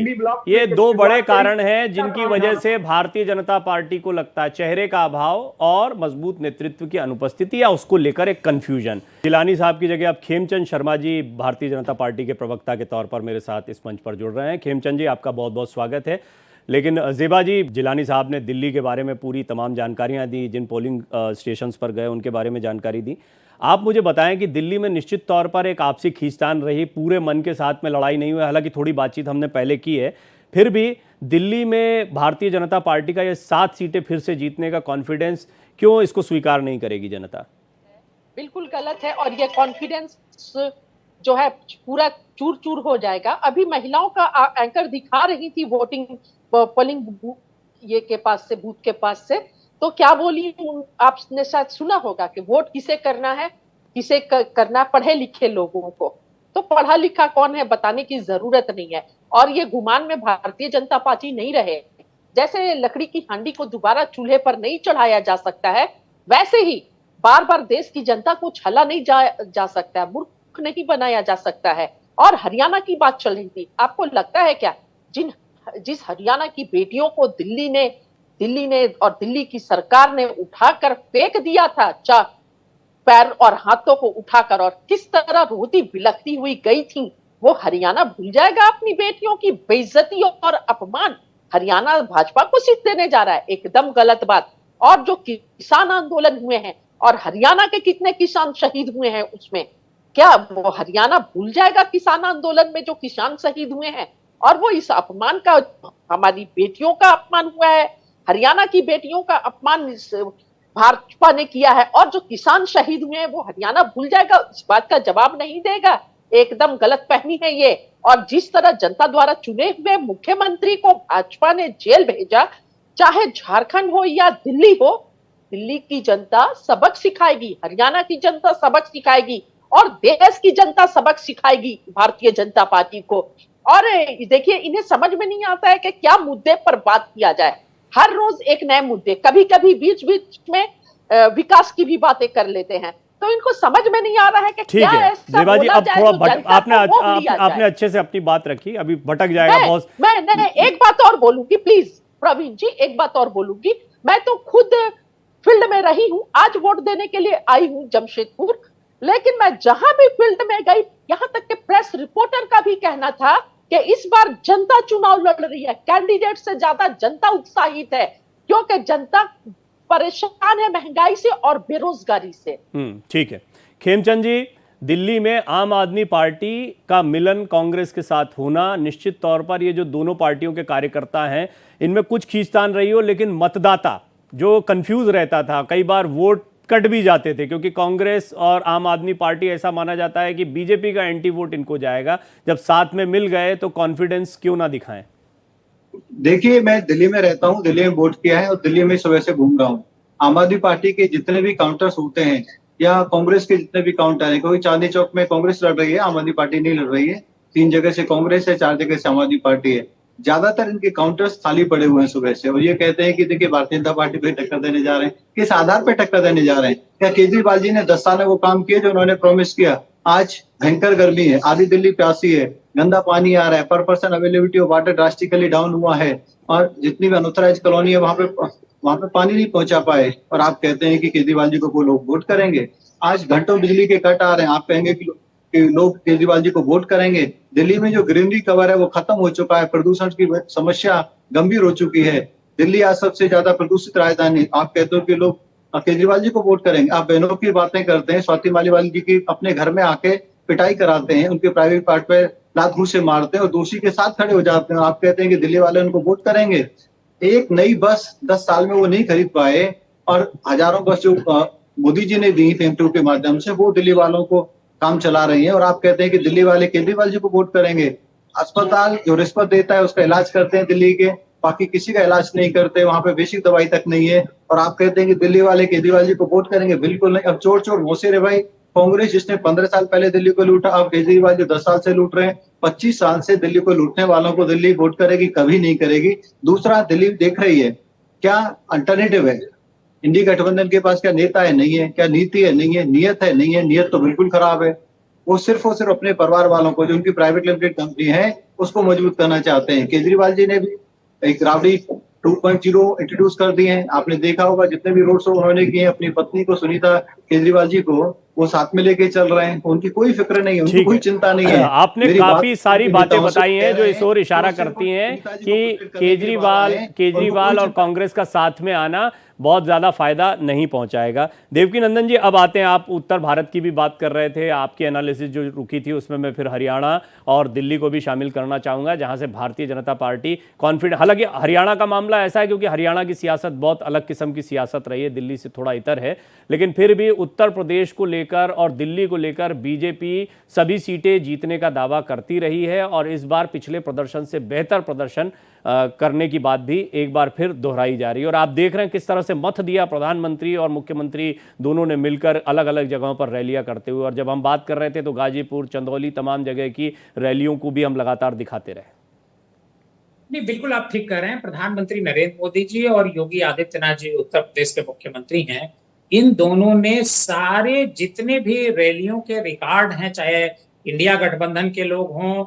ये दो बड़े कारण हैं जिनकी वजह से भारतीय जनता पार्टी को लगता है चेहरे का अभाव और मजबूत नेतृत्व की अनुपस्थिति, या उसको लेकर एक कंफ्यूजन। जिलानी साहब की जगह अब खेमचंद शर्मा जी भारतीय जनता पार्टी के प्रवक्ता के तौर पर मेरे साथ इस मंच पर जुड़ रहे हैं। खेमचंद जी, आपका बहुत बहुत स्वागत है। लेकिन ज़ेबा जी, जिलानी साहब ने दिल्ली के बारे में पूरी तमाम जानकारियां दी, जिन पोलिंग स्टेशंस पर गए उनके बारे में जानकारी दी। आप मुझे बताएं कि दिल्ली में निश्चित तौर पर एक आपसी खींचतान रही, पूरे मन के साथ में लड़ाई नहीं हुई, हालांकि थोड़ी बातचीत हमने पहले की है, फिर भी दिल्ली में भारतीय जनता पार्टी का ये 7 सीटें फिर से जीतने का कॉन्फिडेंस, क्यों इसको स्वीकार नहीं करेगी जनता? बिल्कुल गलत है, और ये कॉन्फिडेंस जो है पूरा चूर चूर हो जाएगा। अभी महिलाओं का एंकर दिखा रही थी वोटिंग पोलिंग ये के पास से, बूथ के पास से, तो क्या बोली, आपने शायद सुना होगा कि वोट किसे करना है, किसे करना, पढ़े लिखे लोगों को। तो पढ़ा लिखा कौन है बताने की जरूरत नहीं है। और ये गुमान में भारतीय जनता पार्टी नहीं रहे, जैसे लकड़ी की हांडी को दोबारा चूल्हे पर नहीं चढ़ाया जा सकता है, वैसे ही बार बार देश की जनता को छला नहीं जा सकता है, मूर्ख नहीं बनाया जा सकता है। और हरियाणा की बात चल रही थी, आपको लगता है क्या जिस हरियाणा की बेटियों को दिल्ली ने और दिल्ली की सरकार ने उठाकर फेंक दिया था, पैर और हाथों को उठाकर, और किस तरह रोती बिलखती हुई गई थी, वो हरियाणा भूल जाएगा अपनी बेटियों की बेइज्जती और अपमान? हरियाणा भाजपा को सीट देने जा रहा है, एकदम गलत बात। और जो किसान आंदोलन हुए हैं और हरियाणा के कितने किसान शहीद हुए हैं, उसमें क्या वो हरियाणा भूल जाएगा किसान आंदोलन में जो किसान शहीद हुए हैं? और वो इस अपमान का, हमारी बेटियों का अपमान हुआ है, हरियाणा की बेटियों का अपमान भाजपा ने किया है, और जो किसान शहीद हुए हैं वो हरियाणा भूल जाएगा, इस बात का जवाब नहीं देगा। एकदम गलत फहमी है ये। और जिस तरह जनता द्वारा चुने हुए मुख्यमंत्री को भाजपा ने जेल भेजा, चाहे झारखंड हो या दिल्ली हो, दिल्ली की जनता सबक सिखाएगी, हरियाणा की जनता सबक सिखाएगी, और देश की जनता सबक सिखाएगी भारतीय जनता पार्टी को। और देखिए, इन्हें समझ में नहीं आता है कि क्या मुद्दे पर बात किया जाए। हर रोज एक नए मुद्दे, कभी कभी बीच बीच में विकास की भी बातें कर लेते हैं, तो इनको समझ में नहीं आ रहा है कि क्या ऐसा ज़ेबा जी, बोला अब जाए थोड़ा जो आपने अच्छे से अपनी बात रखी, अभी भटक जाएगा बहुत। मैं एक बात और बोलूंगी प्लीज प्रवीण जी, एक बात और बोलूंगी। मैं तो खुद फील्ड में रही हूँ, आज वोट देने के लिए आई हूँ जमशेदपुर, लेकिन मैं जहां भी फील्ड में गई, यहां तक कि प्रेस रिपोर्टर का भी कहना था कि इस बार जनता चुनाव लड़ रही है, कैंडिडेट से ज्यादा जनता उत्साहित है, क्योंकि जनता परेशान है महंगाई से और बेरोजगारी से। ठीक है खेमचंद जी, दिल्ली में आम आदमी पार्टी का मिलन कांग्रेस के साथ होना, निश्चित तौर पर ये जो दोनों पार्टियों के कार्यकर्ता हैं इनमें कुछ खींचतान रही हो, लेकिन मतदाता जो कंफ्यूज रहता था, कई बार वोट कट भी जाते थे, क्योंकि कांग्रेस और आम आदमी पार्टी, ऐसा माना जाता है कि बीजेपी का एंटी वोट इनको जाएगा, जब साथ में मिल गए तो कॉन्फिडेंस क्यों ना दिखाएं? देखिए, मैं दिल्ली में रहता हूं, दिल्ली में वोट किया है और दिल्ली में सुबह से घूम रहा हूं। आम आदमी पार्टी के जितने भी काउंटर्स होते हैं या कांग्रेस के जितने भी काउंटर है, क्योंकि चांदनी चौक में कांग्रेस लड़ रही है, आम आदमी पार्टी नहीं लड़ रही है, 3 जगह से कांग्रेस है, 4 जगह से आम आदमी पार्टी है। ज्यादातर इनके काउंटर्स खाली पड़े हुए हैं सुबह से, और ये कहते हैं कि देखिए भारतीय जनता पार्टी को टक्कर देने जा रहे हैं। किस आधार पर टक्कर देने जा रहे हैं? क्या केजरीवाल जी ने 10 साल में वो काम किए जो उन्होंने प्रॉमिस किया? आज भयंकर गर्मी है, आधी दिल्ली प्यासी है, गंदा पानी आ रहा है, पर person availability of water drastically down हुआ है, और जितनी भी अनऑथराइज्ड कॉलोनी है वहां पे पानी नहीं पहुंचा पाए, और आप कहते हैं कि केजरीवाल जी को वो लोग वोट करेंगे। आज घंटों बिजली के कट आ रहे हैं, आप कहेंगे कि लोग केजरीवाल जी को वोट करेंगे। दिल्ली में जो ग्रीनरी कवर है वो खत्म हो चुका है, प्रदूषण की समस्या गंभीर हो चुकी है। दिल्ली आज सबसे ज्यादा प्रदूषित राजधानी, आप कहते हो कि लोग केजरीवाल जी को वोट करेंगे। आप बहनों की बातें करते हैं, स्वाति मालीवाल जी की अपने घर में आके पिटाई कराते हैं, उनके प्राइवेट पार्ट पे लात घूस से मारते हैं और दोषी के साथ खड़े हो जाते हैं। आप कहते हैं कि दिल्ली वाले उनको वोट करेंगे। एक नई बस 10 साल में वो नहीं खरीद पाए, और हजारों बस जो मोदी जी ने दी FAME2 के माध्यम से, वो दिल्ली वालों को काम चला रही है, और आप कहते हैं कि दिल्ली वाले केजरीवाल जी को वोट करेंगे। अस्पताल जो रिश्वत देता है उसका इलाज करते हैं दिल्ली के, बाकी किसी का इलाज नहीं करते, वहां पे बेसिक दवाई तक नहीं है, और आप कहते हैं कि दिल्ली वाले केजरीवाल जी को वोट करेंगे। बिल्कुल नहीं। अब चोर चोर घोषे रे भाई, कांग्रेस जिसने 15 साल पहले दिल्ली को लूटा, अब केजरीवाल जी 10 साल से लूट रहे हैं। 25 साल से दिल्ली को लूटने वालों को दिल्ली वोट करेगी? कभी नहीं करेगी। दूसरा, दिल्ली देख रही है क्या अल्टरनेटिव है। इंडी गठबंधन के पास क्या नेता है, नहीं है, क्या नीति है, नहीं है, नियत है, नहीं है, नियत तो बिल्कुल खराब है। वो सिर्फ और सिर्फ अपने परिवार वालों को, जो उनकी प्राइवेट लिमिटेड कंपनी है, उसको मजबूत करना चाहते हैं। केजरीवाल जी ने भी एक राबड़ी 2.0 इंट्रोड्यूस कर दिए हैं। आपने देखा होगा जितने भी रोड शो उन्होंने किए, अपनी पत्नी को, सुनीता केजरीवाल जी को, वो साथ में लेके चल रहे हैं। उनकी कोई फिक्र नहीं है, उनको कोई चिंता नहीं है। आपने काफी सारी बातें बताई हैं जो इस ओर इशारा करती हैं कि केजरीवाल और कांग्रेस का साथ में आना बहुत ज़्यादा फायदा नहीं पहुंचाएगा। देवकी नंदन जी, अब आते हैं, आप उत्तर भारत की भी बात कर रहे थे, आपकी एनालिसिस जो रुकी थी उसमें मैं फिर हरियाणा और दिल्ली को भी शामिल करना चाहूँगा, जहां से भारतीय जनता पार्टी कॉन्फिडेंट, हालांकि हरियाणा का मामला ऐसा है क्योंकि हरियाणा की सियासत बहुत अलग किस्म की सियासत रही है, दिल्ली से थोड़ा इतर है, लेकिन फिर भी उत्तर प्रदेश को लेकर और दिल्ली को लेकर बीजेपी सभी सीटें जीतने का दावा करती रही है और इस बार पिछले प्रदर्शन से बेहतर प्रदर्शन करने की बात भी एक बार फिर दोहराई जा रही है। और आप देख रहे हैं किस तरह से मत दिया प्रधानमंत्री और मुख्यमंत्री दोनों ने मिलकर अलग अलग जगहों पर रैलियां करते हुए। और जब हम बात कर रहे थे तो गाजीपुर, चंदौली, तमाम जगह की रैलियों को भी हम लगातार दिखाते रहे। नहीं, बिल्कुल आप ठीक कह रहे हैं। प्रधानमंत्री नरेंद्र मोदी जी और योगी आदित्यनाथ जी उत्तर प्रदेश के मुख्यमंत्री हैं, इन दोनों ने सारे जितने भी रैलियों के रिकॉर्ड हैं, चाहे इंडिया गठबंधन के लोग हों,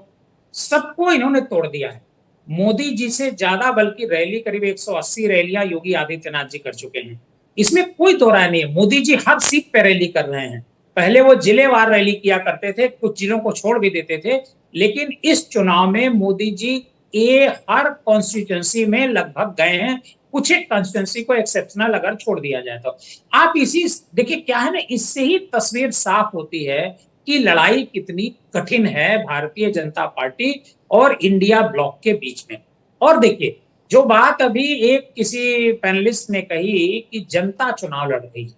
सबको इन्होंने तोड़ दिया है। मोदी जी से ज्यादा बल्कि रैली करीब 180 रैलियां योगी आदित्यनाथ जी कर चुके हैं, इसमें कोई दो राय नहीं है। मोदी जी हर सीट पे रैली कर रहे हैं। पहले वो जिलेवार रैली किया करते थे, कुछ जिलों को छोड़ भी देते थे, लेकिन इस चुनाव में मोदी जी हर कॉन्स्टिट्यूंसी में लगभग गए हैं, कुछ एक कॉन्स्टिट्यूंसी को एक्सेप्शनल अगर छोड़ दिया जाए तो। आप इसी देखिए क्या है ना, इससे ही तस्वीर साफ होती है कि लड़ाई कितनी कठिन है भारतीय जनता पार्टी और इंडिया ब्लॉक के बीच में। और देखिए जो बात अभी एक किसी पैनलिस्ट ने कही कि जनता चुनाव लड़ रही है,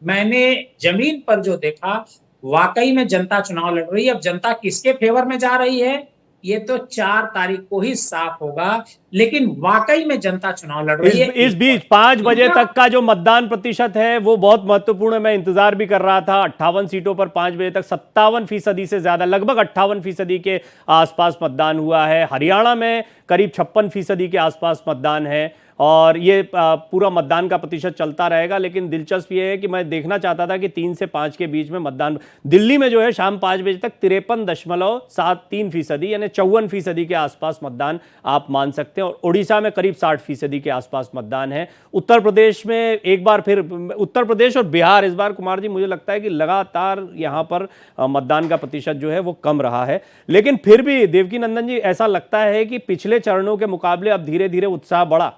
मैंने जमीन पर जो देखा वाकई में जनता चुनाव लड़ रही है। अब जनता किसके फेवर में जा रही है ये तो 4 तारीख को ही साफ होगा, लेकिन वाकई में जनता चुनाव लड़ रही है। इस बीच 5 बजे तक का जो मतदान प्रतिशत है वो बहुत महत्वपूर्ण है। मैं इंतजार भी कर रहा था, 58 सीटों पर 5 बजे तक 57% से ज्यादा, लगभग 58% के आसपास मतदान हुआ है। हरियाणा में करीब 56% के आसपास मतदान है और ये पूरा मतदान का प्रतिशत चलता रहेगा। लेकिन दिलचस्प ये है कि मैं देखना चाहता था कि 3 से 5 के बीच में मतदान दिल्ली में जो है शाम 5 बजे तक 53.73% यानी 54% के आसपास मतदान आप मान सकते हैं और उड़ीसा में करीब 60% के आसपास मतदान है। उत्तर प्रदेश में एक बार फिर, उत्तर प्रदेश और बिहार इस बार कुमार जी मुझे लगता है कि लगातार यहाँ पर मतदान का प्रतिशत जो है वो कम रहा है। लेकिन फिर भी देवकी नंदन जी ऐसा लगता है कि पिछले चरणों के मुकाबले अब धीरे धीरे उत्साह बढ़ा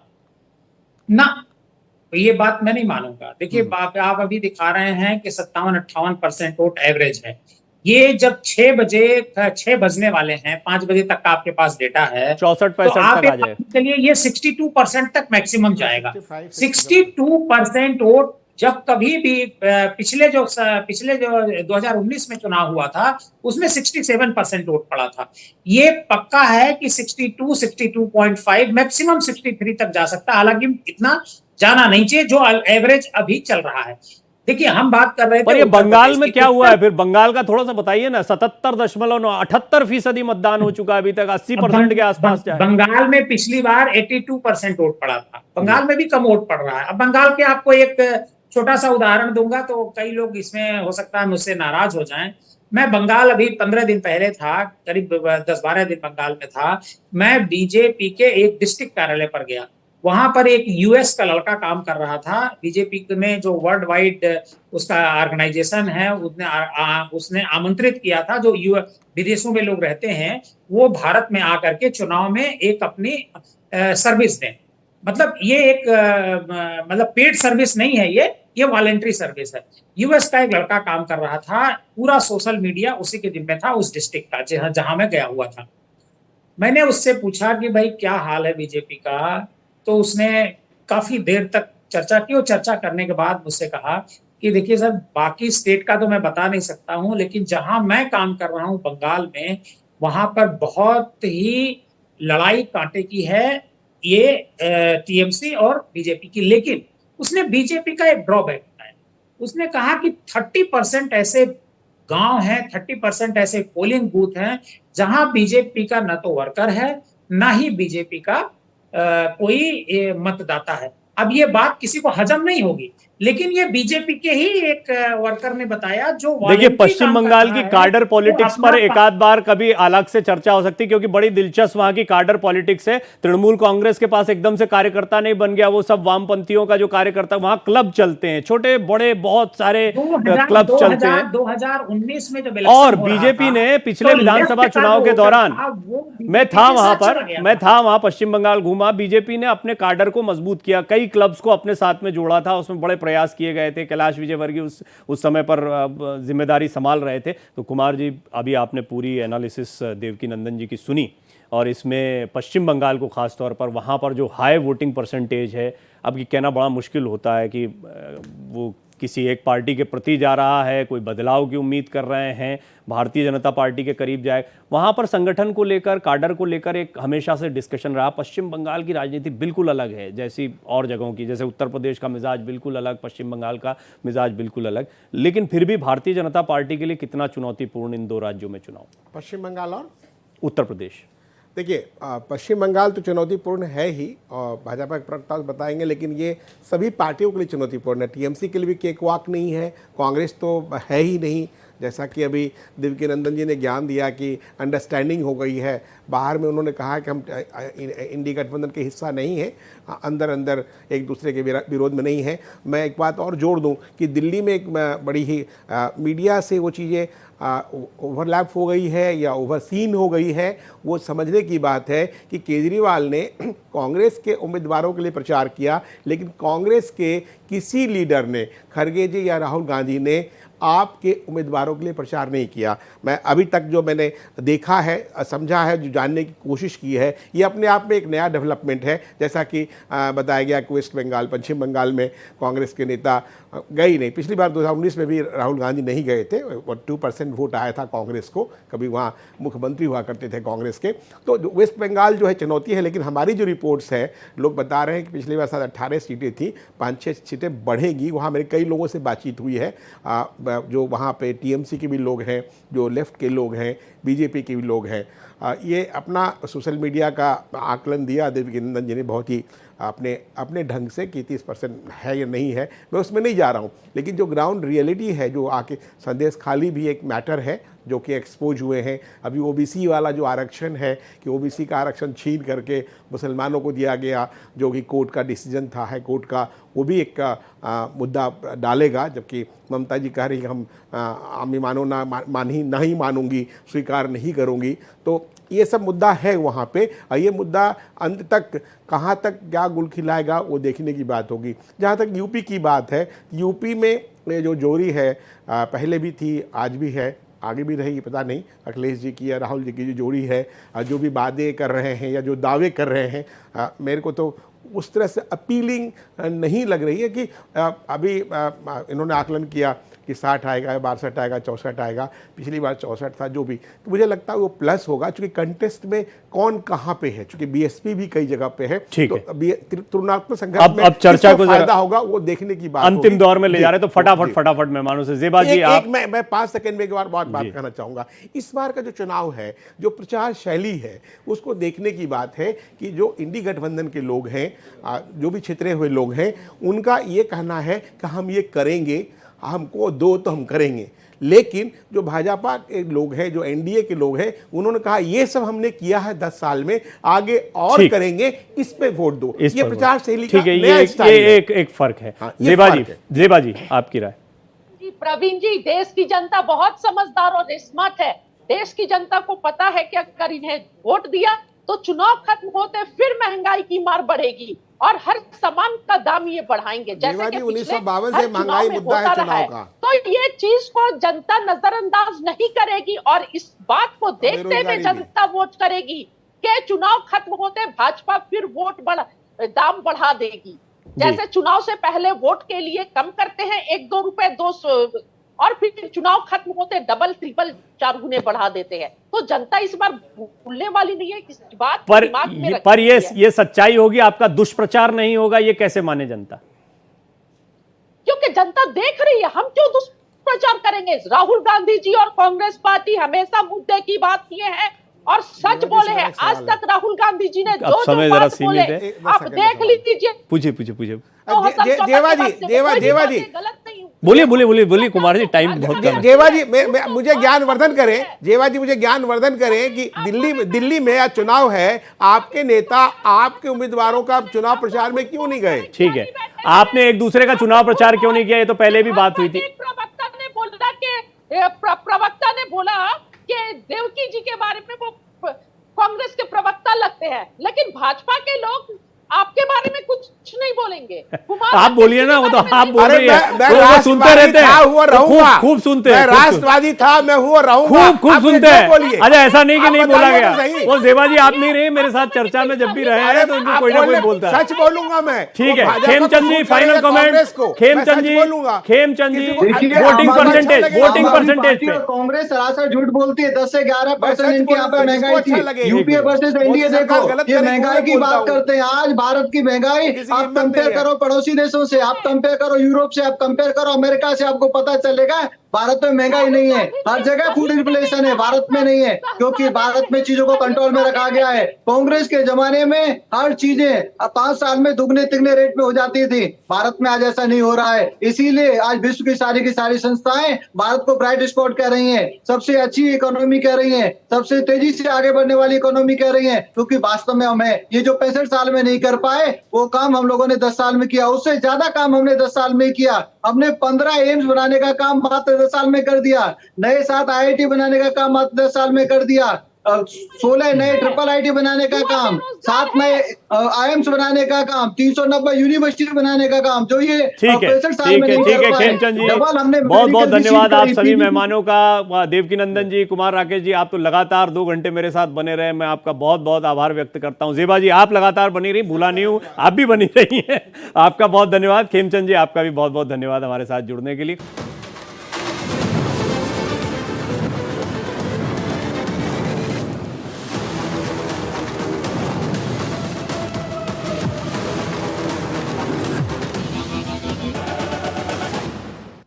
ना, ये बात मैं नहीं मानूंगा। देखिए आप अभी दिखा रहे हैं कि 57-58% वोट एवरेज है। ये जब 6 बजने वाले हैं, 5 बजे तक का आपके पास डेटा है, 64% तो आप तक आ जाए, चलिए ये 62% तक मैक्सिमम जाएगा। 62% वोट जब कभी भी पिछले जो 2019 में चुनाव हुआ था उसमें 67% वोट पड़ा था। ये पक्का है कि 62, 62.5 मैक्सिमम 63 तक जा सकता है, हालांकि इतना जाना नहीं चाहिए जो एवरेज अभी चल रहा है। देखिए हम बात कर रहे थे, पर ये बंगाल में क्या हुआ है फिर? बंगाल का थोड़ा सा बताइए ना। 77.78% मतदान हो चुका है अभी तक, 80% के आसपास जाए। बंगाल में पिछली बार 82% वोट पड़ा था, बंगाल में भी कम वोट पड़ रहा है। अब बंगाल के आपको एक छोटा सा उदाहरण दूंगा तो कई लोग इसमें हो सकता है मुझसे नाराज हो जाएं। मैं बंगाल अभी 15 दिन पहले था, करीब 10-12 दिन बंगाल में था। मैं बीजेपी के एक डिस्ट्रिक्ट कार्यालय पर गया, वहां पर एक यूएस का लड़का काम कर रहा था। बीजेपी में जो वर्ल्ड वाइड उसका ऑर्गेनाइजेशन है, उसने आमंत्रित किया था जो विदेशों में लोग रहते हैं वो भारत में आकर के चुनाव में एक अपनी सर्विस दें। मतलब ये एक मतलब पेड सर्विस नहीं है, ये वॉलंटरी सर्विस है। यूएस का एक लड़का काम कर रहा था, पूरा सोशल मीडिया उसी के जिम्मे था उस डिस्ट्रिक्ट का जहां मैं गया हुआ था। मैंने उससे पूछा कि भाई क्या हाल है बीजेपी का, तो उसने काफी देर तक चर्चा की और चर्चा करने के बाद मुझसे कहा कि देखिए सर, बाकी स्टेट का तो मैं बता नहीं सकता हूं, लेकिन जहां मैं काम कर रहा हूं बंगाल में, वहां पर बहुत ही लड़ाई कांटे की है ये टीएमसी और बीजेपी की। लेकिन उसने बीजेपी का एक ड्रॉबैक बताया। उसने कहा कि 30% ऐसे गांव हैं, 30% ऐसे पोलिंग बूथ हैं जहां बीजेपी का न तो वर्कर है ना ही बीजेपी का कोई मतदाता है। अब ये बात किसी को हजम नहीं होगी, लेकिन ये बीजेपी के ही एक वर्कर ने बताया जो देखिए volunteer पश्चिम काम कर बंगाल रहा की है, कार्डर वो पॉलिटिक्स अपना पर एक आध बार कभी अलग से चर्चा हो सकती है, क्योंकि बड़ी दिलचस्प वहां की कार्डर पॉलिटिक्स है। तृणमूल कांग्रेस के पास एकदम से कार्यकर्ता नहीं बन गया, वो सब वामपंथियों का जो कार्यकर्ता, वहां क्लब चलते हैं, छोटे बड़े बहुत सारे क्लब चलते हैं। 2019 में जब और इलेक्शन हो रहा बीजेपी था, ने पिछले तो विधानसभा लेफ्ट का चुनाव जो के वोटर दौरान था, वो BJP मैं था के वहां साथ चला पर, गया मैं था। था वहां पश्चिम बंगाल घूमा। बीजेपी ने अपने कार्डर को मजबूत किया, कई क्लब्स को अपने साथ में जोड़ा था, उसमें बड़े प्रयास किए गए थे। कैलाश विजयवर्गीय उस समय पर जिम्मेदारी संभाल रहे थे। तो कुमार जी, अभी आपने पूरी एनालिसिस देवकीनंदन जी की सुनी, और इसमें पश्चिम बंगाल को खास तौर पर वहाँ पर जो हाई वोटिंग परसेंटेज है, अब ये कहना बड़ा मुश्किल होता है कि वो किसी एक पार्टी के प्रति जा रहा है, कोई बदलाव की उम्मीद कर रहे हैं, भारतीय जनता पार्टी के करीब जाए। वहाँ पर संगठन को लेकर, काडर को लेकर एक हमेशा से डिस्कशन रहा। पश्चिम बंगाल की राजनीति बिल्कुल अलग है जैसी और जगहों की, जैसे उत्तर प्रदेश का मिजाज बिल्कुल अलग, पश्चिम बंगाल का मिजाज बिल्कुल अलग। लेकिन फिर भी भारतीय जनता पार्टी के लिए कितना चुनौतीपूर्ण इन दो राज्यों में चुनाव, पश्चिम बंगाल और उत्तर प्रदेश? देखिए, पश्चिम बंगाल तो चुनौतीपूर्ण है ही, और भाजपा के प्रवक्ता बताएंगे, लेकिन ये सभी पार्टियों के लिए चुनौतीपूर्ण है। टीएमसी के लिए भी केकवाक नहीं है, कांग्रेस तो है ही नहीं। जैसा कि अभी देवकीनंदन जी ने ज्ञान दिया कि अंडरस्टैंडिंग हो गई है, बाहर में उन्होंने कहा कि हम इंडी गठबंधन के हिस्सा नहीं है, अंदर अंदर एक दूसरे के विरोध में नहीं है। मैं एक बात और जोड़ दूं कि दिल्ली में एक बड़ी ही मीडिया से वो चीज़ें ओवरलैप हो गई है या ओवरसीन हो गई है। वो समझने की बात है कि केजरीवाल ने कांग्रेस के उम्मीदवारों के लिए प्रचार किया, लेकिन कांग्रेस के किसी लीडर ने, खड़गे जी या राहुल गांधी ने, आपके उम्मीदवारों के लिए प्रचार नहीं किया। मैं अभी तक जो मैंने देखा है, समझा है, जो जानने की कोशिश की है, ये अपने आप में एक नया डेवलपमेंट है। जैसा कि बताया गया कि वेस्ट बंगाल, पश्चिम बंगाल में कांग्रेस के नेता गए ही नहीं। पिछली बार 2019 में भी राहुल गांधी नहीं गए थे, और 2% वोट आया था कांग्रेस को, कभी वहाँ मुख्यमंत्री हुआ करते थे कांग्रेस के। तो वेस्ट बंगाल जो है चुनौती है, लेकिन हमारी जो रिपोर्ट्स है, लोग बता रहे हैं कि पिछली बार शायद 18 सीटें थी, 5-6 सीटें बढ़ेगी। वहाँ मेरे कई लोगों से बातचीत हुई है, जो वहाँ पे टीएमसी के भी लोग हैं, जो लेफ्ट के लोग हैं, बीजेपी के भी लोग हैं। ये अपना सोशल मीडिया का आकलन दिया देवकीनंदन जी ने बहुत ही अपने ढंग से कि 30% है या नहीं है, मैं उसमें नहीं जा रहा हूँ। लेकिन जो ग्राउंड रियलिटी है, जो आके संदेश खाली भी एक मैटर है जो कि एक्सपोज हुए हैं। अभी ओबीसी वाला जो आरक्षण है कि ओबीसी का आरक्षण छीन करके मुसलमानों को दिया गया, जो कि कोर्ट का डिसीजन था, हाई कोर्ट का, वो भी एक मुद्दा डालेगा। जबकि ममता जी कह रही हम आमी मानो नहीं मानूंगी, स्वीकार नहीं करूंगी। तो ये सब मुद्दा है वहाँ पे, और ये मुद्दा अंत तक कहाँ तक क्या गुल खिलाएगा वो देखने की बात होगी। जहाँ तक यूपी की बात है, यूपी में जो जोड़ी है, पहले भी थी, आज भी है, आगे भी रहेगी, पता नहीं। अखिलेश जी की या राहुल जी की जो जोड़ी है, जो भी वादे कर रहे हैं या जो दावे कर रहे हैं, मेरे को तो उस तरह से अपीलिंग नहीं लग रही है कि अभी इन्होंने आकलन किया कि 60 आएगा, 62 आएगा, 64 आएगा। पिछली बार 64 था जो भी, तो मुझे लगता है वो प्लस होगा, क्योंकि कंटेस्ट में कौन कहाँ पे है, क्योंकि बीएसपी भी कई जगह पे है। ठीक तो है, तुलनात्मक संघर्ष में अब चर्चा को फायदा होगा वो देखने की बात अंतिम होगी। दौर में ले जा रहे, तो फटाफट मेहमानों से जेबा जी आप। मैं 5 सेकंड में एक बार बात कहना चाहूंगा। इस बार का जो चुनाव है, जो प्रचार शैली है, उसको देखने की बात है कि जो इंडी गठबंधन के लोग हैं, जो भी छितरे हुए लोग हैं, उनका ये कहना है कि हम ये करेंगे, हमको दो तो हम करेंगे। लेकिन जो भाजपा के लोग हैं, जो एनडीए के लोग हैं, उन्होंने कहा ये सब हमने किया है 10 साल में, आगे और करेंगे, इस पे वोट दो। ये प्रचार शैली का नया स्टाइल है। एक फर्क है। जेबा जी आपकी राय? जी प्रवीण जी, देश की जनता बहुत समझदार और स्मार्ट है। देश की जनता को पता है कि अगर इन्हें वोट दिया तो चुनाव खत्म होते फिर महंगाई की मार बढ़ेगी और हर सामान का दाम ये बढ़ाएंगे। जैसे कि 1952 से महंगाई मुद्दा है चुनाव का, तो ये चीज को जनता नजरअंदाज नहीं करेगी और इस बात को देखते हुए जनता वोट करेगी कि चुनाव खत्म होते भाजपा फिर दाम बढ़ा देगी। जैसे चुनाव से पहले वोट के लिए कम करते हैं 1-2 रुपए, 200, और फिर चुनाव खत्म होते डबल ट्रिपल 4 गुने बढ़ा देते हैं। तो जनता इस बार भूलने वाली नहीं है, इस बात पर ये सच्चाई होगी, आपका दुष्प्रचार नहीं होगा, ये कैसे माने जनता? क्योंकि जनता देख रही है, हम क्यों दुष्प्रचार करेंगे? राहुल गांधी जी और कांग्रेस पार्टी हमेशा मुद्दे की बात किए हैं और सच बोले हैं। आज तक राहुल गांधी जी ने जो समय जो जरा बात बोले सीमित है। आप देख लीजिए। पूछिए पूछिए पूछिए, जेवा जी, जेवा जी, गलत नहीं हुई। बोलिए बोलिए बोलिए बोलिए कुमार जी, टाइम बहुत कम है। जेवा जी, मुझे ज्ञानवर्धन करें, जेवा जी मुझे ज्ञानवर्धन करें कि दिल्ली में आज चुनाव है, आपके नेता आपके उम्मीदवारों का चुनाव प्रचार में क्यों नहीं गए? ठीक है, आपने एक दूसरे का चुनाव प्रचार क्यों नहीं किया, ये तो पहले भी बात हुई थी। प्रवक्ता ने बोला कि देवकी जी के बारे में वो कांग्रेस के प्रवक्ता लगते हैं, लेकिन भाजपा के लोग आपके बारे में कुछ नहीं बोलेंगे। आप बोलिए ना, वो तो आप बोल अरे रही है, मैं वो सुनते रहते हैं, हुआ रहूंगा, खूब सुनते मैं हैं, राष्ट्रवादी था, मैं हुआ रहूंगा, खूब सुनते हैं। अच्छा ऐसा नहीं कि आप नहीं बोला बताइए गया, तो सही। वो जेवा जी आप नहीं रहे मेरे साथ चर्चा में, जब भी रहे हैं तो इनको कोई ना कोई बोलता है। सच बोलूंगा मैं। ठीक वो है, भाजपा खेमचंद जी को फाइनल कांग्रेस को, कमेंट। खेमचंद मैं सच जी, बोलूंगा। खेमचंद जी, देखिए, वोटिंग आम आदमी परसेंटेज, अच्छा वोटिंग आम आदमी परसेंटेज पार्टी पे और कांग्रेस सरासर झूठ बोलती है। 10 से 11% सच इनकी आप बोलूंगा, महंगाई जिसको अच्छा थी। लगे। यूपीए वर्सेस मोदी एनडीए सरकार देखो, गलत ये करेगी, महंगाई मैं की बोलता बात हूं। करते हैं। आज भारत की महंगाई किसी की आप हिम्मत कंपेयर नहीं है। करो पड़ोसी देशों से, आप कंपेयर करो यूरोप से, आप कंपेयर करो अमेरिका से, आपको पता चलेगा भारत में महंगाई नहीं है। हर जगह फूड इन्फ्लेशन है, भारत में नहीं है, क्योंकि भारत में चीजों को कंट्रोल में रखा गया है। कांग्रेस के जमाने में हर चीजें 5 साल में दुगने तिगने रेट में हो जाती थी, भारत में आज ऐसा नहीं हो रहा है। इसीलिए आज विश्व की सारी संस्थाएं भारत को ब्राइट स्पॉट कह रही हैं, सबसे अच्छी इकोनॉमी कह रही हैं, सबसे तेजी से आगे बढ़ने वाली इकोनॉमी कह रही हैं, क्योंकि वास्तव में हमें ये जो 65 साल में नहीं कर पाए वो काम हम लोगों ने 10 साल में किया, उससे ज्यादा काम हमने 10 साल में किया। हमने 15 एम्स बनाने का काम मात्र 10 साल में कर दिया, नए 7 आईआईटी बनाने का काम मात्र 10 साल में कर दिया, 16 नए ट्रिपल आईटी बनाने का काम, 7 नए आईएम्स बनाने का काम, 390 यूनिवर्सिटी बनाने का काम, जो ये ठीक है 65 साल में नहीं ठीक कर है पाए। खेमचंद जी, डबल हमने बहुत बहुत मेडिकल की धन्यवाद सीट आप करी, सभी PPP मेहमानों का। देवकी नंदन जी, कुमार राकेश जी, आप तो लगातार 2 घंटे मेरे साथ बने रहे, मैं आपका बहुत बहुत आभार व्यक्त करता हूं। जेबा जी आप लगातार बनी रही, भूला नहीं हूं, आप भी बनी रही हैं, आपका बहुत धन्यवाद। खेमचंद जी आपका भी बहुत बहुत धन्यवाद हमारे साथ जुड़ने के लिए।